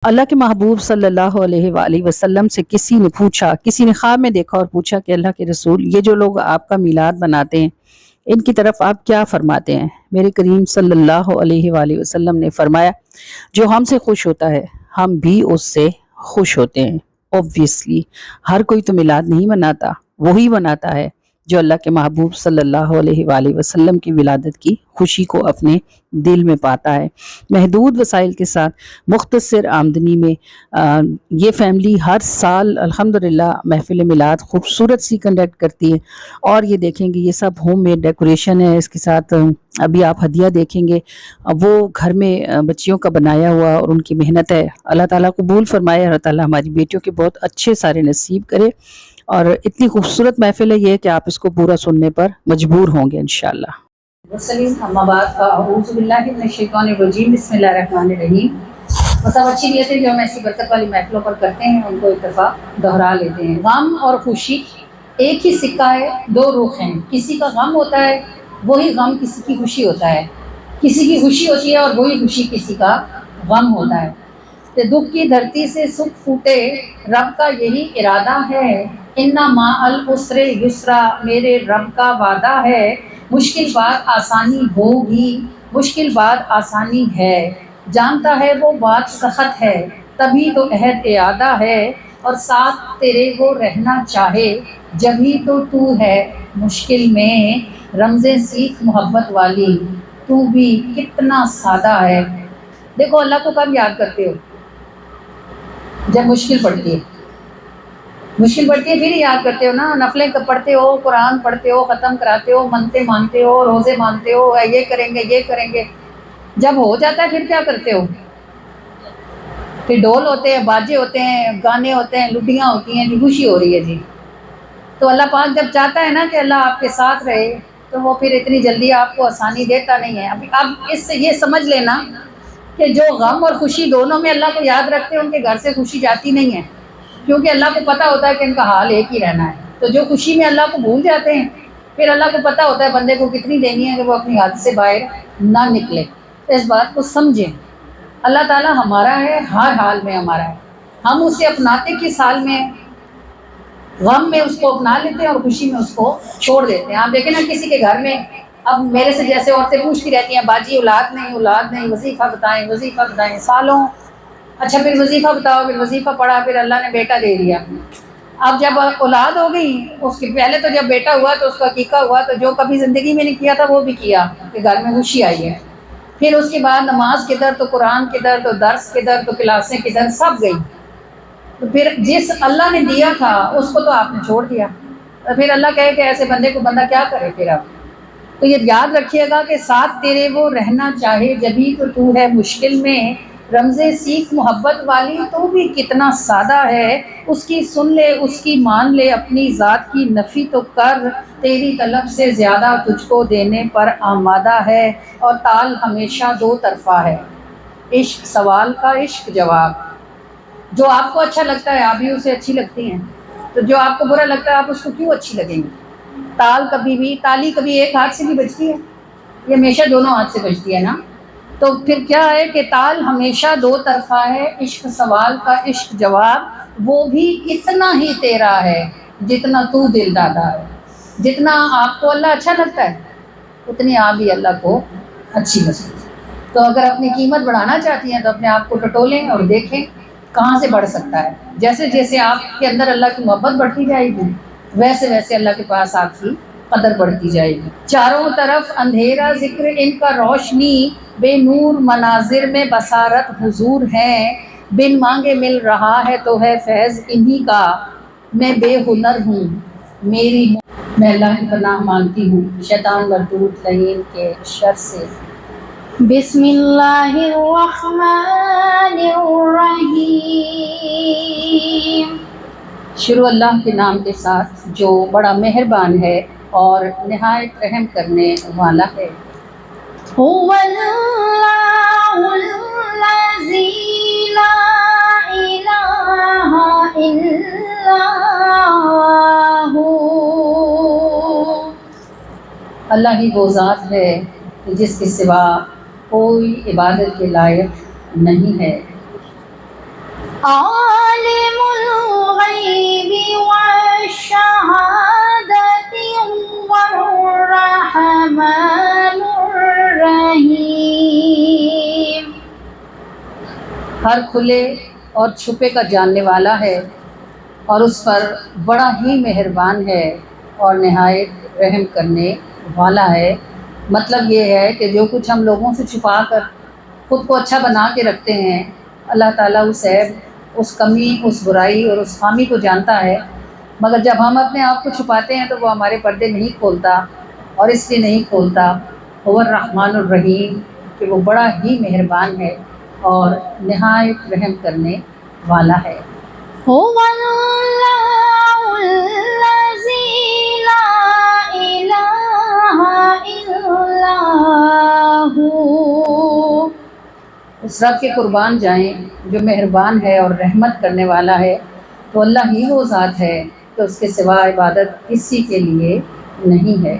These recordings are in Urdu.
اللہ کے محبوب صلی اللہ علیہ وآلہ وسلم سے کسی نے پوچھا، کسی نے خواب میں دیکھا اور پوچھا کہ اللہ کے رسول، یہ جو لوگ آپ کا میلاد مناتے ہیں ان کی طرف آپ کیا فرماتے ہیں؟ میرے کریم صلی اللہ علیہ وآلہ وسلم نے فرمایا، جو ہم سے خوش ہوتا ہے ہم بھی اس سے خوش ہوتے ہیں۔ اوبویسلی ہر کوئی تو میلاد نہیں مناتا، وہی مناتا ہے جو اللہ کے محبوب صلی اللہ علیہ وآلہ وسلم کی ولادت کی خوشی کو اپنے دل میں پاتا ہے۔ محدود وسائل کے ساتھ مختصر آمدنی میں یہ فیملی ہر سال الحمدللہ محفل میلاد خوبصورت سی کنڈکٹ کرتی ہے، اور یہ دیکھیں گے یہ سب ہوم میڈ ڈیکوریشن ہے، اس کے ساتھ ابھی آپ ہدیہ دیکھیں گے وہ گھر میں بچیوں کا بنایا ہوا اور ان کی محنت ہے۔ اللہ تعالیٰ قبول فرمائے، اللہ تعالیٰ ہماری بیٹیوں کے بہت اچھے سارے نصیب کرے، اور اتنی خوبصورت محفل ہے یہ کہ آپ اس کو پورا سننے پر مجبور ہوں گے انشاءاللہ۔ وسلیم اما بعد فاعوذ باللہ من الشیطان الرجیم، بسم اللہ الرحمن الرحیم۔ سب اچھی نیتیں جو ہم ایسی برکت والی محفلوں پر کرتے ہیں ان کو ایک دفعہ دہرا لیتے ہیں۔ غم اور خوشی ایک ہی سکہ ہے، دو رخ ہیں۔ کسی کا غم ہوتا ہے وہی غم کسی کی خوشی ہوتا ہے، کسی کی خوشی ہوتی ہے اور وہی خوشی کسی کا غم ہوتا ہے۔ کہ دکھ کی دھرتی سے سکھ پھوٹے، رب کا یہی ارادہ ہے۔ انا مع العسر یسرا، میرے رب کا وعدہ ہے۔ مشکل بات آسانی ہوگی، مشکل بات آسانی ہے، جانتا ہے وہ بات سخت ہے، تبھی تو عہد اعادہ ہے، اور ساتھ تیرے وہ رہنا چاہے، جبھی تو ہے مشکل میں، رمزیں سیکھ محبت والی، تو بھی کتنا سادہ ہے۔ دیکھو اللہ کو کب یاد کرتے ہو؟ جب مشکل پڑتی ہے، مشکل پڑتی ہے پھر ہی یاد کرتے ہو نا۔ نفلیں پڑھتے ہو، قرآن پڑھتے ہو، ختم کراتے ہو، منتے مانتے ہو، روزے مانتے ہو، یہ کریں گے یہ کریں گے، جب ہو جاتا ہے پھر کیا کرتے ہو؟ پھر ڈھول ہوتے ہیں، باجے ہوتے ہیں، گانے ہوتے ہیں، لڈیاں ہوتی ہیں، جی خوشی ہو رہی ہے جی۔ تو اللہ پاک جب چاہتا ہے نا کہ اللہ آپ کے ساتھ رہے تو وہ پھر اتنی جلدی آپ کو آسانی دیتا نہیں ہے۔ اب اس سے یہ سمجھ لینا کہ جو غم اور خوشی دونوں میں اللہ کو یاد رکھتے ہیں ان کے گھر سے خوشی جاتی نہیں ہے، کیونکہ اللہ کو پتہ ہوتا ہے کہ ان کا حال ایک ہی رہنا ہے۔ تو جو خوشی میں اللہ کو بھول جاتے ہیں پھر اللہ کو پتہ ہوتا ہے بندے کو کتنی دینی ہے کہ وہ اپنی حد سے باہر نہ نکلے۔ تو اس بات کو سمجھیں، اللہ تعالیٰ ہمارا ہے، ہر حال میں ہمارا ہے، ہم اسے اپناتے کس حال میں، غم میں اس کو اپنا لیتے ہیں اور خوشی میں اس کو چھوڑ دیتے ہیں۔ آپ دیکھیں نا کسی کے گھر میں، اب میرے سے جیسے عورتیں پوچھتی رہتی ہیں باجی اولاد نہیں اولاد نہیں، وظیفہ بتائیں وظیفہ بتائیں سالوں، اچھا پھر وظیفہ بتاؤ، پھر وظیفہ پڑھا، پھر اللہ نے بیٹا دے دیا۔ اب جب اولاد ہو گئی، اس کے پہلے تو جب بیٹا ہوا تو اس کا عقیقہ ہوا تو جو کبھی زندگی میں نہیں کیا تھا وہ بھی کیا کہ گھر میں خوشی آئی ہے۔ پھر اس کے بعد نماز کے در تو قرآن کے در تو درس کے در تو کلاسیں کے در سب گئی، تو پھر جس اللہ نے دیا تھا اس کو تو آپ نے چھوڑ دیا، تو پھر اللہ کہے کہ ایسے بندے کو بندہ کیا کرے پھر اب۔ تو یہ یاد رکھیے گا کہ ساتھ تیرے وہ رہنا چاہے، جبھی تو ہے مشکل میں، رمزیں سیکھ محبت والی، تو بھی کتنا سادہ ہے، اس کی سن لے اس کی مان لے، اپنی ذات کی نفی تو کر، تیری طلب سے زیادہ تجھ کو دینے پر آمادہ ہے، اور تال ہمیشہ دو طرفہ ہے، عشق سوال کا عشق جواب۔ جو آپ کو اچھا لگتا ہے آپ بھی اسے اچھی لگتی ہیں، تو جو آپ کو برا لگتا ہے آپ اس کو کیوں اچھی لگیں گی؟ تالی کبھی ایک ہاتھ سے بھی بجتی ہے، یہ ہمیشہ دونوں ہاتھ سے بجتی ہے نا۔ تو پھر کیا ہے کہ تال ہمیشہ دو طرفہ ہے، عشق سوال کا عشق جواب، وہ بھی اتنا ہی تیرا ہے جتنا تو دل دادا ہے۔ جتنا آپ کو اللہ اچھا لگتا ہے اتنی آپ بھی اللہ کو اچھی لگتی ہے۔ تو اگر اپنی قیمت بڑھانا چاہتی ہیں تو اپنے آپ کو ٹٹولیں اور دیکھیں کہاں سے بڑھ سکتا ہے۔ جیسے جیسے آپ کے اندر اللہ کی محبت بڑھتی جائے گی ویسے ویسے اللہ کے پاس آپ کی قدر بڑھتی جائے گی۔ چاروں طرف اندھیرا ذکر ان کا روشنی، بے نور مناظر میں بصارت حضور ہیں، بن مانگے مل رہا ہے تو ہے فیض انہی کا، میں بے ہنر ہوں میری میں اللہ کی پناہ مانگتی ہوں شیطان مردود لعین کے شر سے۔ بسم اللہ الرحمن الرحیم، شروع اللہ کے نام کے ساتھ جو بڑا مہربان ہے اور نہایت رحم کرنے والا ہے۔ هو اللہ الذی لا الہ الا ہو، اللہ ہی وہ ذات ہے کہ جس کے سوا کوئی عبادت کے لائق نہیں ہے۔ هو الذی لا الہ الا هو، اللہ ہی وہ ذات ہے کہ جس کے سوا کوئی عبادت کے لائق نہیں ہے۔ لا الہ الا هو، اللہ ہی وہ ذات ہے کہ جس کے سوا کوئی عبادت کے لائق نہیں ہے۔ لا الہ الا هو، اللہ ہی وہ ذات ہے کہ جس کے سوا کوئی عبادت کے لائق نہیں ہے۔ عالم الغیب والشہادۃ هو الرحمن الرحیم۔ ہر کھلے اور چھپے کا جاننے والا ہے اور اس پر بڑا ہی مہربان ہے اور نہایت رحم کرنے والا ہے۔ مطلب یہ ہے کہ جو کچھ ہم لوگوں سے چھپا کر خود کو اچھا بنا کے رکھتے ہیں، اللہ تعالیٰ اس عیب، اس کمی، اس برائی اور اس خامی کو جانتا ہے، مگر جب ہم اپنے آپ کو چھپاتے ہیں تو وہ ہمارے پردے نہیں کھولتا، اور اس لیے نہیں کھولتا هو الرحمن الرحیم کہ وہ بڑا ہی مہربان ہے اور نہایت رحم کرنے والا ہے۔ هو اللہ الذی لا الہ الا ہو۔ اس رب کے قربان جائیں جو مہربان ہے اور رحمت کرنے والا ہے، تو اللہ ہی وہ ذات ہے کہ اس کے سوا عبادت کسی کے لیے نہیں ہے۔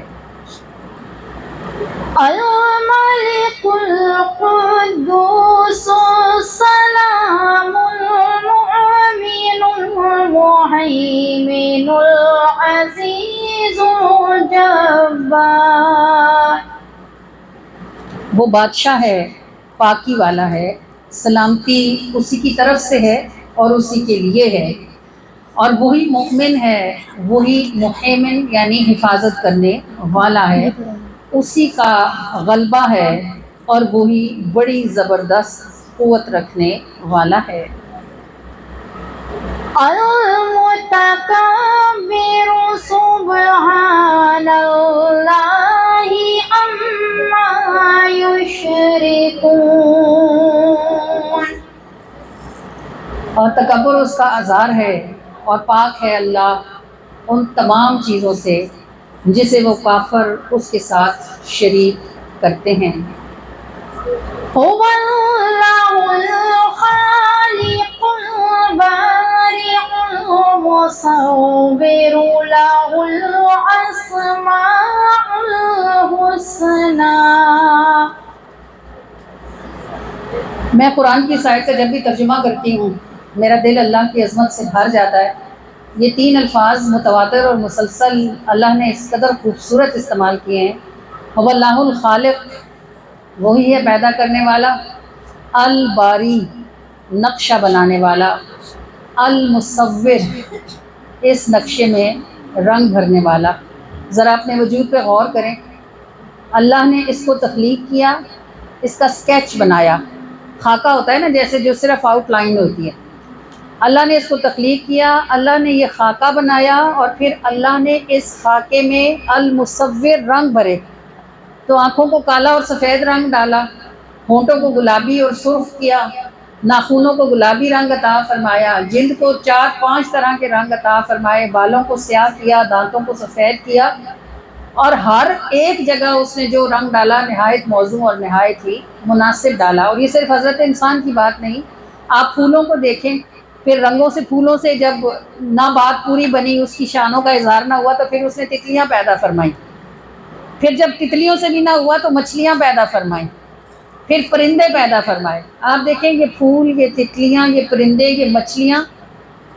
الملک القدوس السلام المؤمن المہیمن العزیز الجبار۔ وہ بادشاہ ہے، پاکی والا ہے، سلامتی اسی کی طرف سے ہے اور اسی کے لیے ہے، اور وہی مؤمن ہے، وہی محیمن یعنی حفاظت کرنے والا ہے، اسی کا غلبہ ہے اور وہی بڑی زبردست قوت رکھنے والا ہے۔ المتکبر سبحان اللہ عما یشرکون۔ اور تکبر اس کا ازار ہے اور پاک ہے اللہ ان تمام چیزوں سے جسے وہ کافر اس کے ساتھ شریک کرتے ہیں۔ هو اللہ الخالق البارئ المصور له الاسماء الحسنى۔ میں قرآن کی اس آیت کا جب بھی ترجمہ کرتی ہوں میرا دل اللہ کی عظمت سے بھر جاتا ہے۔ یہ تین الفاظ متواتر اور مسلسل اللہ نے اس قدر خوبصورت استعمال کیے ہیں۔ هو اللہ الخالق، وہی ہے پیدا کرنے والا، الباری نقشہ بنانے والا، المصور اس نقشے میں رنگ بھرنے والا۔ ذرا اپنے وجود پہ غور کریں، اللہ نے اس کو تخلیق کیا، اس کا سکیچ بنایا، خاکہ ہوتا ہے نا جیسے جو صرف آؤٹ لائن ہوتی ہے، اللہ نے اس کو تخلیق کیا، اللہ نے یہ خاکہ بنایا اور پھر اللہ نے اس خاکے میں المصور رنگ بھرے، تو آنکھوں کو کالا اور سفید رنگ ڈالا، ہونٹوں کو گلابی اور سرخ کیا، ناخنوں کو گلابی رنگ عطا فرمایا، جلد کو 4-5 طرح کے رنگ عطا فرمائے، بالوں کو سیاہ کیا، دانتوں کو سفید کیا، اور ہر ایک جگہ اس نے جو رنگ ڈالا نہایت موزوں اور نہایت ہی مناسب ڈالا۔ اور یہ صرف حضرت انسان کی بات نہیں، آپ پھولوں کو دیکھیں، پھر رنگوں سے پھولوں سے جب نہ بات پوری بنی، اس کی شانوں کا اظہار نہ ہوا، تو پھر اس نے تتلیاں پیدا فرمائیں، پھر جب تتلیوں سے بھی نہ ہوا تو مچھلیاں پیدا فرمائیں، پھر پرندے پیدا فرمائے۔ آپ دیکھیں یہ پھول، یہ تتلیاں، یہ پرندے، یہ مچھلیاں،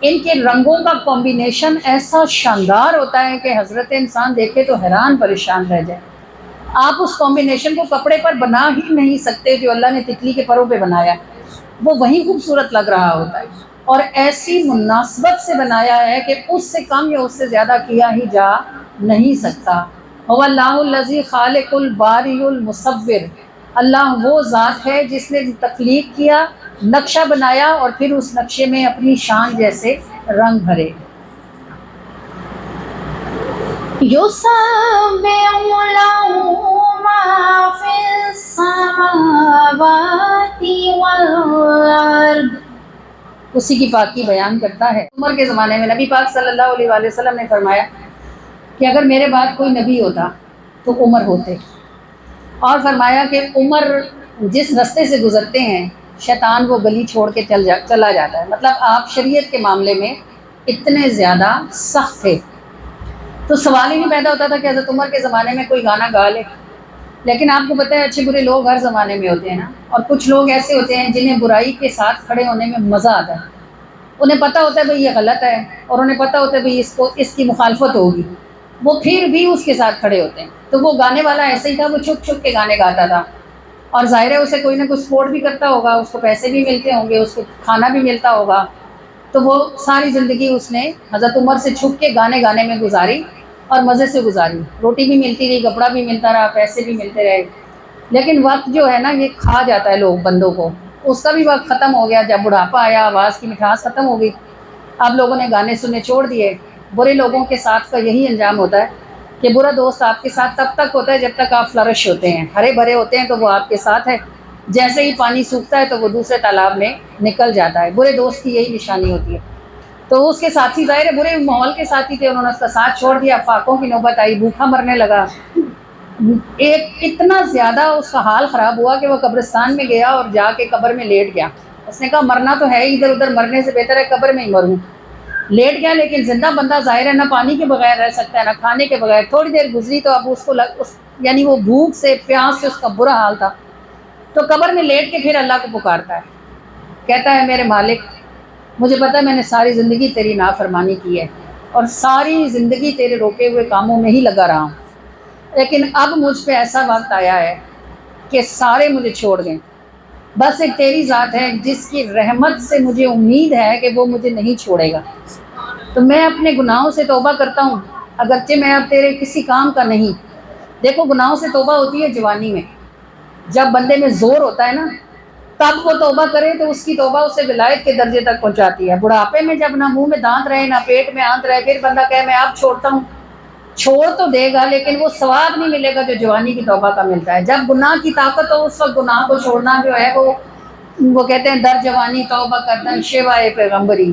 ان کے رنگوں کا کمبینیشن ایسا شاندار ہوتا ہے کہ حضرت انسان دیکھے تو حیران پریشان رہ جائے۔ آپ اس کمبینیشن کو کپڑے پر بنا ہی نہیں سکتے جو اللہ نے تتلی کے پروں پہ بنایا، وہ وہی خوبصورت لگ رہا ہوتا ہے، اور ایسی مناسبت سے بنایا ہے کہ اس سے کم یا اس سے زیادہ کیا ہی جا نہیں سکتا۔ هو اللہ الذی خالق الباری المصور، اللہ وہ ذات ہے جس نے تخلیق کیا، نقشہ بنایا اور پھر اس نقشے میں اپنی شان جیسے رنگ بھرے۔ یسبح لہ ما فی السماوات والارض۔ اسی کی پاکی بیان کرتا ہے۔ عمر کے زمانے میں نبی پاک صلی اللہ علیہ وآلہ وسلم نے فرمایا کہ اگر میرے بعد کوئی نبی ہوتا تو عمر ہوتے، اور فرمایا کہ عمر جس رستے سے گزرتے ہیں شیطان وہ گلی چھوڑ کے چلا جاتا ہے، مطلب آپ شریعت کے معاملے میں اتنے زیادہ سخت تھے، تو سوال ہی نہیں پیدا ہوتا تھا کہ حضرت عمر کے زمانے میں کوئی گانا گا لے۔ لیکن آپ کو پتہ ہے اچھے برے لوگ ہر زمانے میں ہوتے ہیں نا، اور کچھ لوگ ایسے ہوتے ہیں جنہیں برائی کے ساتھ کھڑے ہونے میں مزہ آتا ہے، انہیں پتہ ہوتا ہے بھئی یہ غلط ہے اور انہیں پتہ ہوتا ہے بھئی اس کی مخالفت ہوگی، وہ پھر بھی اس کے ساتھ کھڑے ہوتے ہیں۔ تو وہ گانے والا ایسے ہی تھا، وہ چھپ چھپ کے گانے گاتا تھا، اور ظاہر ہے اسے کوئی نہ کوئی سپورٹ بھی کرتا ہوگا، اس کو پیسے بھی ملتے ہوں گے، اس کو کھانا بھی ملتا ہوگا۔ تو وہ ساری زندگی اس نے حضرت عمر سے چھپ کے گانے میں گزاری اور مزے سے گزاری، روٹی بھی ملتی رہی، کپڑا بھی ملتا رہا، پیسے بھی ملتے رہے۔ لیکن وقت جو ہے نا یہ کھا جاتا ہے لوگ بندوں کو، اس کا بھی وقت ختم ہو گیا، جب بڑھاپا آیا آواز کی مٹھاس ختم ہو گئی، آپ لوگوں نے گانے سننے چھوڑ دیے۔ برے لوگوں کے ساتھ کا یہی انجام ہوتا ہے کہ برا دوست آپ کے ساتھ تب تک ہوتا ہے جب تک آپ فلرش ہوتے ہیں، ہرے بھرے ہوتے ہیں تو وہ آپ کے ساتھ ہے، جیسے ہی پانی سوکھتا ہے تو وہ دوسرے تالاب میں نکل جاتا ہے۔ برے دوست کی یہی نشانی ہوتی ہے۔ تو اس کے ساتھی ظاہر ہے برے ماحول کے ساتھی تھے، انہوں نے اس کا ساتھ چھوڑ دیا، فاقوں کی نوبت آئی، بھوکا مرنے لگا۔ ایک اتنا زیادہ اس کا حال خراب ہوا کہ وہ قبرستان میں گیا اور جا کے قبر میں لیٹ گیا۔ اس نے کہا مرنا تو ہے، ادھر ادھر مرنے سے بہتر ہے قبر میں ہی مروں۔ لیٹ گیا، لیکن زندہ بندہ ظاہر ہے نہ پانی کے بغیر رہ سکتا ہے نہ کھانے کے بغیر۔ تھوڑی دیر گزری تو اب اس کو یعنی وہ بھوک سے پیاس سے اس کا برا حال تھا، تو قبر میں لیٹ کے پھر اللہ کو پکارتا ہے، کہتا ہے میرے مالک مجھے پتہ ہے میں نے ساری زندگی تیری نافرمانی کی ہے اور ساری زندگی تیرے روکے ہوئے کاموں میں ہی لگا رہا ہوں، لیکن اب مجھ پہ ایسا وقت آیا ہے کہ سارے مجھے چھوڑ دیں، بس ایک تیری ذات ہے جس کی رحمت سے مجھے امید ہے کہ وہ مجھے نہیں چھوڑے گا، تو میں اپنے گناہوں سے توبہ کرتا ہوں، اگرچہ میں اب تیرے کسی کام کا نہیں۔ دیکھو گناہوں سے توبہ ہوتی ہے جوانی میں، جب بندے میں زور ہوتا ہے نا تب وہ توبہ کرے تو اس کی توبہ اسے ولایت کے درجے تک پہنچاتی ہے۔ بڑھاپے میں جب نہ منہ میں دانت رہے نہ پیٹ میں آنت رہے، پھر بندہ کہے میں اب چھوڑتا ہوں، چھوڑ تو دے گا لیکن وہ ثواب نہیں ملے گا جو جوانی کی توبہ کا ملتا ہے۔ جب گناہ کی طاقت ہو اس وقت گناہ کو چھوڑنا جو ہے وہ کہتے ہیں در جوانی توبہ کردن شیوائے پیغمبری،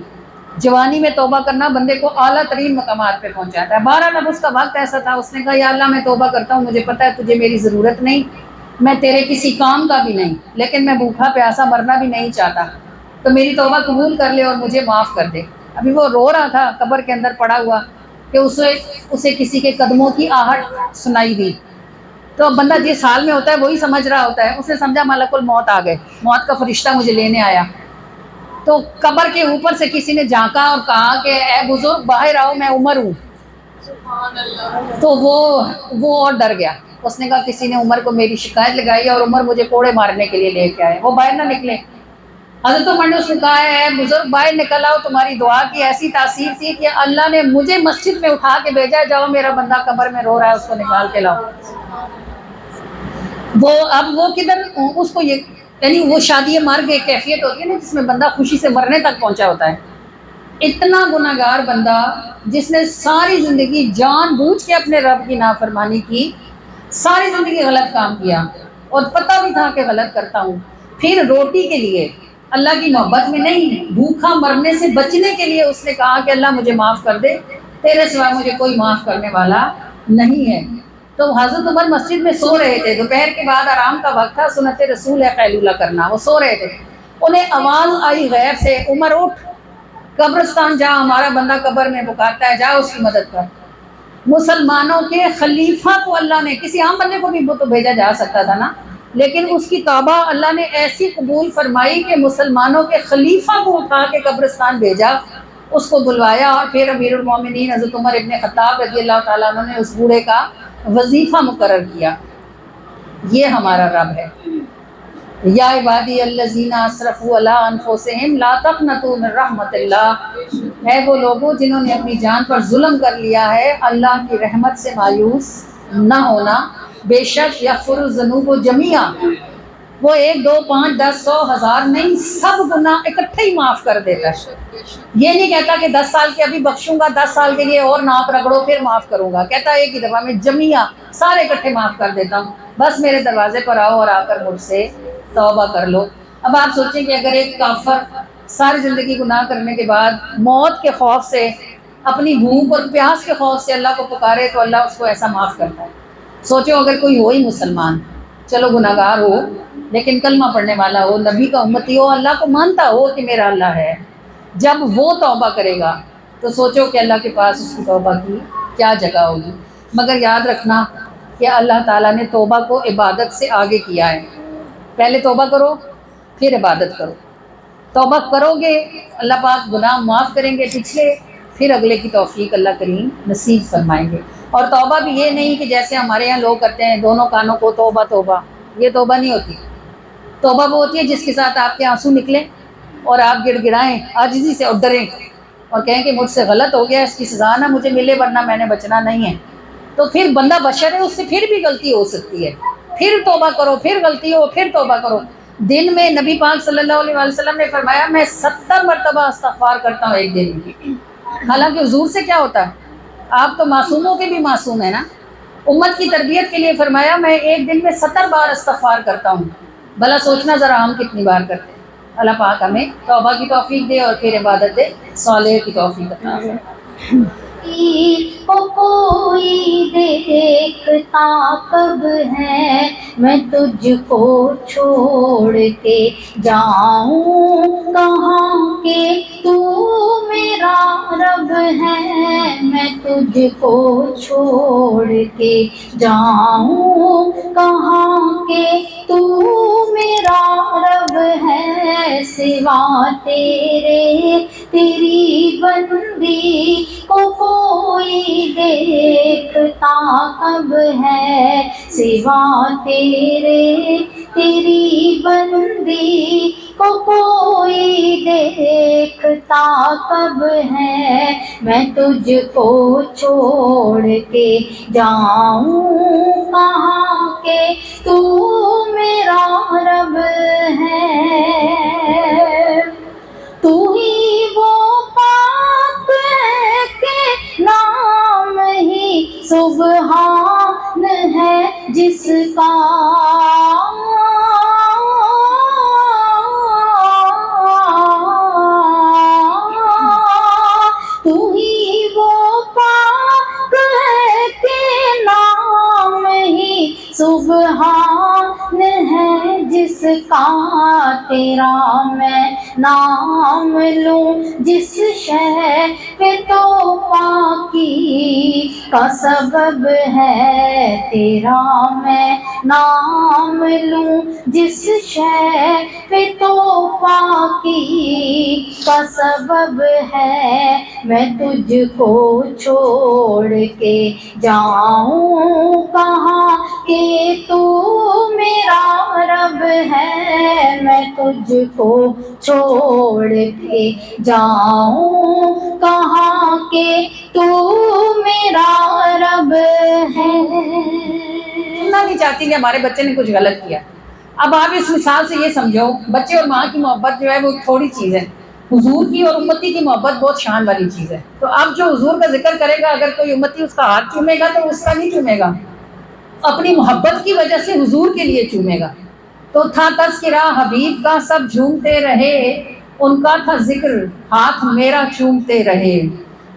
جوانی میں توبہ کرنا بندے کو اعلیٰ ترین مقامات پہ پہنچاتا ہے۔ بہرحال اب اس کا وقت ایسا تھا، اس نے کہا یا اللہ میں توبہ کرتا ہوں، مجھے پتہ ہے تجھے میری ضرورت نہیں، میں تیرے کسی کام کا بھی نہیں، لیکن میں بھوکا پیاسا مرنا بھی نہیں چاہتا، تو میری توبہ قبول کر لے اور مجھے معاف کر دے۔ ابھی وہ رو رہا تھا قبر کے اندر پڑا ہوا کہ اسے کسی کے قدموں کی آہٹ سنائی دی، تو بندہ جس حال میں ہوتا ہے وہی سمجھ رہا ہوتا ہے، اس نے سمجھا ملک الموت آ گئے، موت کا فرشتہ مجھے لینے آیا۔ تو قبر کے اوپر سے کسی نے جھانکا اور کہا کہ اے بزرگ باہر آؤ میں عمر ہوں، تو وہ اور ڈر گیا، اس نے کہا کسی نے عمر کو میری شکایت لگائی اور عمر مجھے کوڑے مارنے کے لیے لے کے آئے، وہ باہر نہ نکلے۔ حضرت عمر نے اس نے کہا اے بزرگ باہر نکل آؤ، تمہاری دعا کی ایسی تاثیر تھی کہ اللہ نے مجھے مسجد میں اٹھا کے بھیجا، جاؤ میرا بندہ قبر میں رو رہا ہے اس کو نکال کے لاؤ۔ وہ کدھر اس کو یہ یعنی وہ شادی مرگ ایک کیفیت ہوتی ہے نا جس میں بندہ خوشی سے مرنے تک پہنچا ہوتا ہے۔ اتنا گناہگار بندہ جس نے ساری زندگی جان بوجھ کے اپنے رب کی نافرمانی کی، ساری زندگی غلط کام کیا اور پتہ بھی تھا کہ غلط کرتا ہوں، پھر روٹی کے لیے اللہ کی محبت میں نہیں، بھوکا مرنے سے بچنے کے لیے اس نے کہا کہ اللہ مجھے معاف کر دے، تیرے سوا مجھے کوئی معاف کرنے والا نہیں ہے۔ تو حضرت عمر مسجد میں سو رہے تھے، دوپہر کے بعد آرام کا وقت تھا، سنت رسول ہے قیلولہ کرنا، وہ سو رہے تھے، انہیں آواز آئی غیب سے عمر اٹھ قبرستان جا، ہمارا بندہ قبر میں پکارتا ہے، جا اس کی مدد کر۔ مسلمانوں کے خلیفہ کو اللہ نے، کسی عام بندے کو بھی وہ تو بھیجا جا سکتا تھا نا، لیکن اس کی توبہ اللہ نے ایسی قبول فرمائی کہ مسلمانوں کے خلیفہ کو اٹھا کے قبرستان بھیجا، اس کو بلوایا، اور پھر امیر المومنین حضرت عمر ابن خطاب رضی اللہ تعالیٰ عنہ نے اس بوڑھے کا وظیفہ مقرر کیا۔ یہ ہمارا رب ہے۔ یا عبادی الذین اسرفوا علی انفسہم لا تقنطوا من رحمت اللہ، ہے وہ لوگوں جنہوں نے اپنی جان پر ظلم کر لیا ہے، اللہ کی رحمت سے مایوس نہ ہونا، بے شک یغفر الذنوب جمیعا، وہ 1 2 5 10 100 1000 نہیں، سب گناہ اکٹھے ہی معاف کر دیتا ہے۔ یہ نہیں کہتا کہ 10 سال کے ابھی بخشوں گا، 10 سال کے لیے اور ناک رگڑو پھر معاف کروں گا، کہتا ہے ایک ہی دفعہ میں جمیعا سارے اکٹھے معاف کر دیتا ہوں، بس میرے دروازے پر آؤ اور آ کر مجھ سے توبہ کر لو۔ اب آپ سوچیں کہ اگر ایک کافر ساری زندگی گناہ کرنے کے بعد موت کے خوف سے، اپنی بھوک اور پیاس کے خوف سے اللہ کو پکارے تو اللہ اس کو ایسا معاف کرتا ہے۔ سوچو اگر کوئی ہو ہی مسلمان، چلو گناہ گار ہو لیکن کلمہ پڑھنے والا ہو، نبی کا امتی ہو، اللہ کو مانتا ہو کہ میرا اللہ ہے، جب وہ توبہ کرے گا تو سوچو کہ اللہ کے پاس اس کی توبہ کی کیا جگہ ہوگی۔ مگر یاد رکھنا کہ اللہ تعالیٰ نے توبہ کو عبادت سے آگے کیا ہے، پہلے توبہ کرو پھر عبادت کرو۔ توبہ کرو گے اللہ پاک گناہ معاف کریں گے پچھلے، پھر اگلے کی توفیق اللہ کریم نصیب فرمائیں گے۔ اور توبہ بھی یہ نہیں کہ جیسے ہمارے یہاں لوگ کرتے ہیں دونوں کانوں کو توبہ توبہ، یہ توبہ نہیں ہوتی۔ توبہ وہ ہوتی ہے جس کے ساتھ آپ کے آنسو نکلیں اور آپ گڑ گڑائیں عاجزی سے اور ڈریں اور کہیں کہ مجھ سے غلط ہو گیا، اس کی سزا نہ مجھے ملے ورنہ میں نے بچنا نہیں ہے۔ تو پھر بندہ بشر ہے، اس سے پھر بھی غلطی ہو سکتی ہے، پھر توبہ کرو، پھر غلطی ہو، پھر توبہ کرو۔ دن میں نبی پاک صلی اللہ علیہ وسلم نے فرمایا میں 70 مرتبہ استغفار کرتا ہوں ایک دن میں۔ حالانکہ حضور سے کیا ہوتا ہے، آپ تو معصوموں کے بھی معصوم ہیں نا۔ امت کی تربیت کے لیے فرمایا میں ایک دن میں 70 بار استغفار کرتا ہوں۔ بھلا سوچنا ذرا ہم کتنی بار کرتے ہیں۔ اللہ پاک ہمیں توبہ کی توفیق دے اور پھر عبادت صالح کی توفیق عطا فرمائے۔ کوئی دیکھتا کب ہے میں تجھ کو چھوڑ کے جاؤں کہاں کہ تو میرا رب ہے، میں تجھ کو چھوڑ کے جاؤں کہاں کہ تو میرا رب ہے، سوا تیرے تیری بندی کو کوئی دیکھتا کب ہے، سوا تیرے تیری بندی کو کوئی دیکھتا کب ہے، میں تجھ کو چھوڑ کے جاؤں کہاں کہ تو میرا رب ہے۔ تو ہی وہ پاک ہے کہ نام ہی سبحان ہے جس کا، تو ہی وہ پاک ہے کہ نام ہی سبحان ہے جس کا، تیرا میں نام لوں جس شے پہ تو پاکی کا سبب ہے، تیرا میں نام لوں جس شے پہ تو پاکی کا سبب ہے، میں تجھ کو چھوڑ کے جاؤں کہاں کہ تو میرا رب ہے، میں تجھ کو چھوڑ کے جاؤں کہاں کہ تو میرا رب ہے۔ سننا نہیں چاہتی کہ ہمارے بچے نے کچھ غلط کیا۔ اب آپ اس مثال سے یہ سمجھو بچے اور ماں کی محبت جو ہے وہ تھوڑی چیز ہے، حضور کی اور امتی کی محبت بہت شان والی چیز ہے۔ تو اب جو حضور کا ذکر کرے گا اگر کوئی امتی اس کا ہاتھ چومے گا تو اس کا نہیں چومے گا، اپنی محبت کی وجہ سے حضور کے لیے چومے گا۔ تو تھا تذکرہ حبیب کا سب جھومتے رہے، ان کا تھا ذکر ہاتھ میرا چومتے رہے،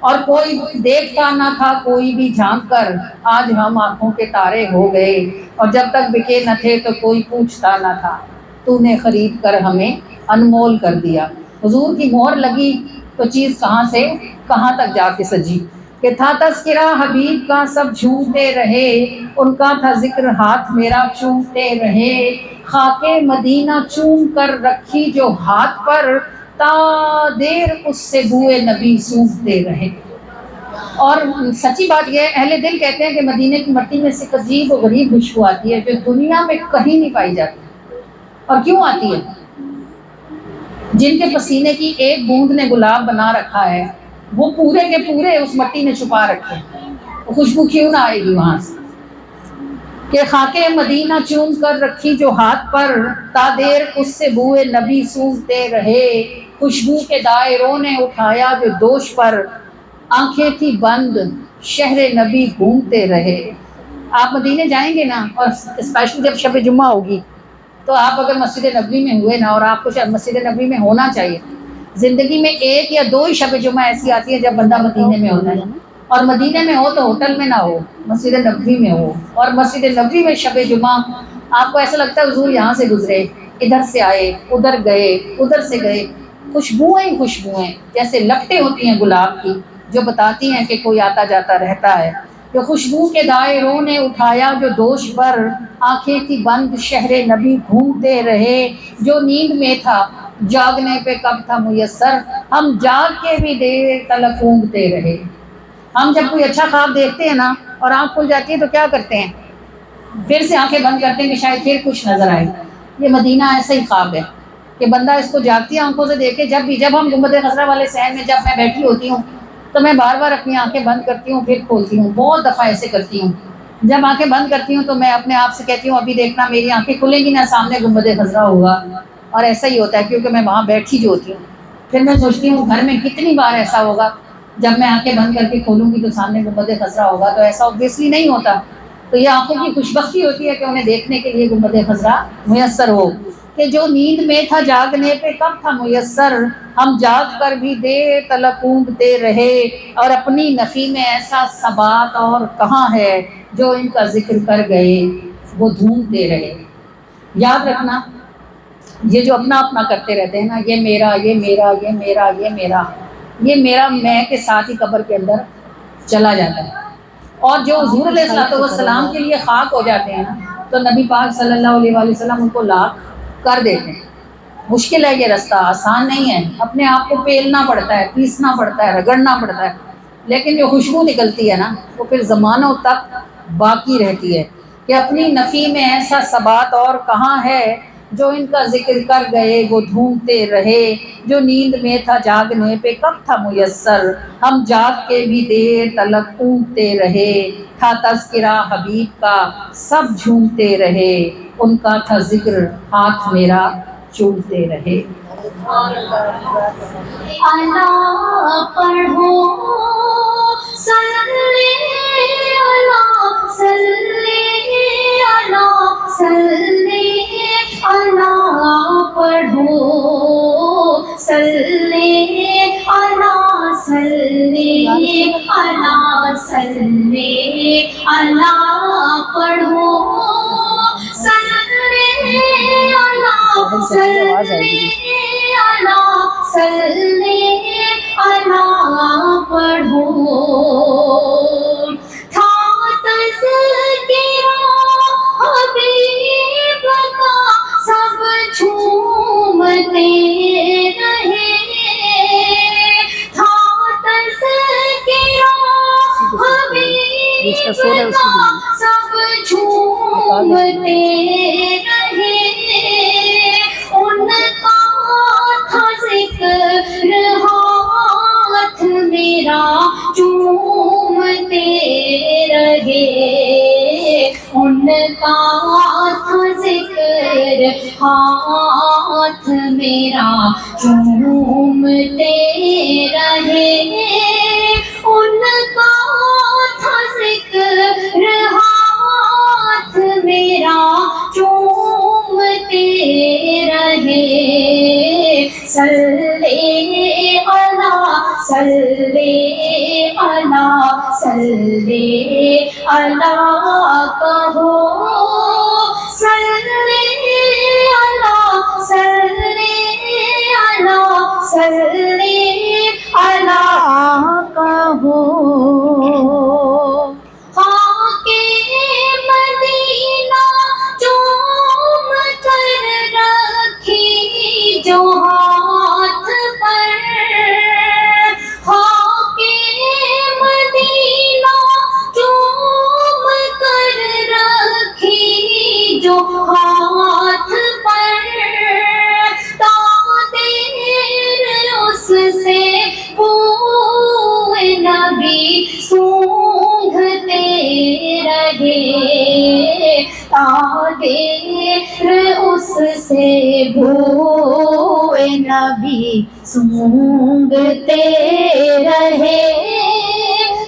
اور کوئی دیکھتا نہ تھا کوئی بھی جھانک کر، آج ہم آنکھوں کے تارے ہو گئے، اور جب تک بکے نہ تھے تو کوئی پوچھتا نہ تھا، تو نے خرید کر ہمیں انمول کر دیا۔ حضور کی مہر لگی تو چیز کہاں سے کہاں تک جا کے سجی، کہ تھا تذکرہ حبیب کا سب جھومتے رہے، ان کا تھا ذکر ہاتھ میرا چومتے رہے، خاک مدینہ چوم کر رکھی جو ہاتھ پر، تا دیر اس سے بوئے نبی سونگتے رہے۔ اور سچی بات یہ ہے، اہل دل کہتے ہیں کہ مدینے کی مٹی میں سے عجیب و غریب خوشبو آتی ہے جو دنیا میں کہیں نہیں پائی جاتی۔ اور کیوں آتی ہے؟ جن کے پسینے کی ایک بوند نے گلاب بنا رکھا ہے وہ پورے کے پورے اس مٹی نے چھپا رکھے، وہ خوشبو کیوں نہ آئے گی وہاں سے؟ کہ خاک مدینہ چوم کر رکھی جو ہاتھ پر، تا دیر اس سے بوئے نبی سونگتے رہے، خوشبو کے دائروں نے اٹھایا جو دوش پر، آنکھیں تھی بند شہر نبی گھومتے رہے۔ آپ مدینے جائیں گے نا، اور اسپیشلی جب شب جمعہ ہوگی تو آپ اگر مسجد نبوی میں ہوئے نا، اور آپ کو شاید مسجد نبوی میں ہونا چاہیے، زندگی میں ایک یا دو ہی شب جمعہ ایسی آتی ہے جب بندہ مدینے میں ہوتا ہے، اور مدینے میں ہو تو ہوٹل میں نہ ہو، مسجد نبوی میں ہو، اور مسجد نبوی میں شب جمعہ آپ کو ایسا لگتا ہے حضور یہاں سے گزرے، ادھر سے آئے، ادھر گئے، ادھر سے گئے، خوشبوئیں خوشبوئیں جیسے لپٹیں ہوتی ہیں گلاب کی جو بتاتی ہیں کہ کوئی آتا جاتا رہتا ہے، جو خوشبو کے دائروں نے اٹھایا جو دوش پر، آنکھیں تھی بند شہر نبی گھومتے رہے، جو نیند میں تھا جاگنے پہ کب تھا میسر، ہم جاگ کے بھی دیر تلک اونگتے رہے۔ ہم جب کوئی اچھا خواب دیکھتے ہیں نا اور آنکھ کھل جاتی ہے تو کیا کرتے ہیں؟ پھر سے آنکھیں بند کرتے ہیں کہ شاید پھر کچھ نظر آئے۔ یہ مدینہ ایسا ہی خواب ہے کہ بندہ اس کو جاگتی آنکھوں سے دیکھے۔ جب ہم گنبد خضرا والے صحن میں جب میں بیٹھی ہوتی ہوں تو میں بار بار اپنی آنکھیں بند کرتی ہوں پھر کھولتی ہوں، بہت دفعہ ایسے کرتی ہوں۔ جب آنکھیں بند کرتی ہوں تو میں اپنے آپ سے کہتی ہوں ابھی دیکھنا میری آنکھیں کھلیں گی نا، سامنے گنبد خضرا ہوگا، اور ایسا ہی ہوتا ہے کیونکہ میں وہاں بیٹھی جو ہوتی ہوں۔ پھر میں سوچتی ہوں گھر میں کتنی بار ایسا ہوگا جب میں آنکھیں بند کر کے کھولوں گی تو سامنے گنبد خضرا ہوگا، تو ایسا اوبویسلی نہیں ہوتا۔ تو یہ آنکھوں کی خوش بختی ہوتی ہے کہ انہیں دیکھنے کے لیے گنبد خضرا میسر ہو، کہ جو نیند میں تھا جاگنے پہ کب تھا میسر، ہم جاگ کر بھی دیر تلک اونگتے رہے، اور اپنی نفی میں ایسا ثبات اور کہاں ہے، جو ان کا ذکر کر گئے وہ ڈھونڈتے رہے۔ یاد رکھنا یہ جو اپنا اپنا کرتے رہتے ہیں نا، یہ میرا یہ میرا یہ میرا یہ میرا، یہ میرا میں کے ساتھ ہی قبر کے اندر چلا جاتا ہے۔ اور جو حضور علیہ الصلوۃ والسلام کے لیے خاک ہو جاتے ہیں نا تو نبی پاک صلی اللہ علیہ وآلہ وسلم ان کو لاکھ کر دیتے ہیں۔ مشکل ہے یہ رستہ، آسان نہیں ہے، اپنے آپ کو پیلنا پڑتا ہے، پیسنا پڑتا ہے، رگڑنا پڑتا ہے، لیکن جو خوشبو نکلتی ہے نا وہ پھر زمانوں تک باقی رہتی ہے، کہ اپنی نفی میں ایسا ثبات اور کہاں ہے، جو ان کا ذکر کر گئے وہ ڈھونڈتے رہے، جو نیند میں تھا جاگنے پہ کب تھا میسر، ہم جاگ کے بھی دیر تلک اونگتے رہے، تھا تذکرہ حبیب کا سب جھومتے رہے، ان کا تھا ذکر ہاتھ میرا چومتے رہے۔ اللہ پڑھو صلی اللہ صلی اللہ صلی اللہ پڑھو صلی اللہ صلی اللہ صلی اللہ پڑھو صلی اللہ صلی اللہ صلی اللہ پڑھو، تھا تذکرہ حبیب کا سب جھومتے رہے، تھا تذکرہ حبیب کا سب جھومتے رہے، ان کا تھا ذکر ہاتھ میرا چومتے رہے، ان کا تھا ذکر ہاتھ میرا چومتے رہے، ان کا تھا ذکر ہاتھ میرا چومتے رہے، صلی اللہ صلی اللہ صلی اللہ کہو، صلی اللہ صلی اللہ صلی اللہ کہو، خاک مدینہ چوم کر رکھی جو ہاتھ پر، خاک مدینہ چوم کر رکھی جو ہاتھ پر، تادیر اس سے بوئے نبی سونگھتے رہے، تادیر اس سے بوئے نبی سونگھتے رہے،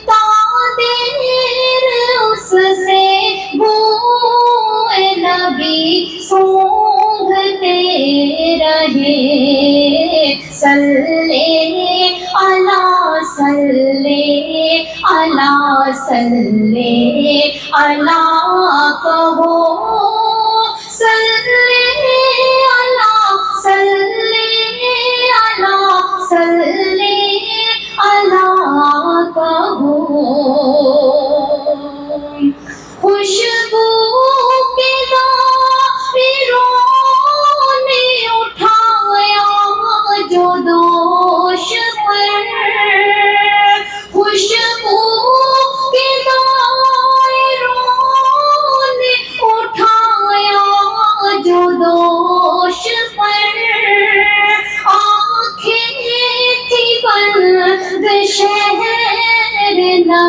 تادیر اس سے بوئے نبی سونگھتے رہے، صلی اللہ صلی اللہ صلی اللہ کہو، صلی اللہ صلی اللہ صلی اللہ کہو، خوشبو کے دائروں نے اٹھایا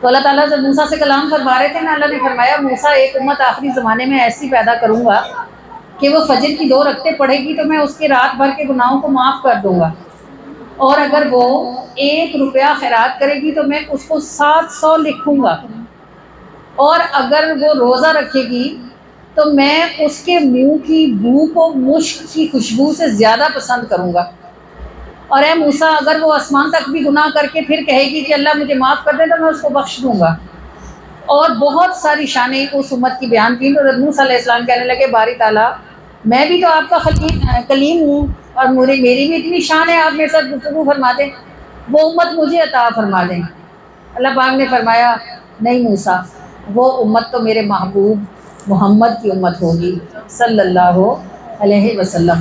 تو اللہ تعالیٰ جب موسیٰ سے کلام فرما رہے تھے نا، اللہ نے فرمایا موسیٰ ایک امت آخری زمانے میں ایسی پیدا کروں گا کہ وہ فجر کی 2 رکعتیں پڑھے گی تو میں اس کے رات بھر کے گناہوں کو معاف کر دوں گا، اور اگر وہ 1 روپیہ خیرات کرے گی تو میں اس کو 700 لکھوں گا، اور اگر وہ روزہ رکھے گی تو میں اس کے منہ کی بو کو مشک کی خوشبو سے زیادہ پسند کروں گا، اور اے موسیٰ اگر وہ آسمان تک بھی گناہ کر کے پھر کہے گی کہ اللہ مجھے معاف کر دے تو میں اس کو بخش دوں گا۔ اور بہت ساری شانیں اس امت کی بیان کی، اور موسیٰ علیہ السلام کہنے لگے باری تعالیٰ میں بھی تو آپ کا کلیم ہوں، اور میری بھی اتنی شان ہے، آپ میرے ساتھ گفتگو فرما دیں، وہ امت مجھے عطا فرما دیں۔ اللہ پاک نے فرمایا نہیں موسیٰ، وہ امت تو میرے محبوب محمد کی امت ہوگی صلی اللہ علیہ وسلم۔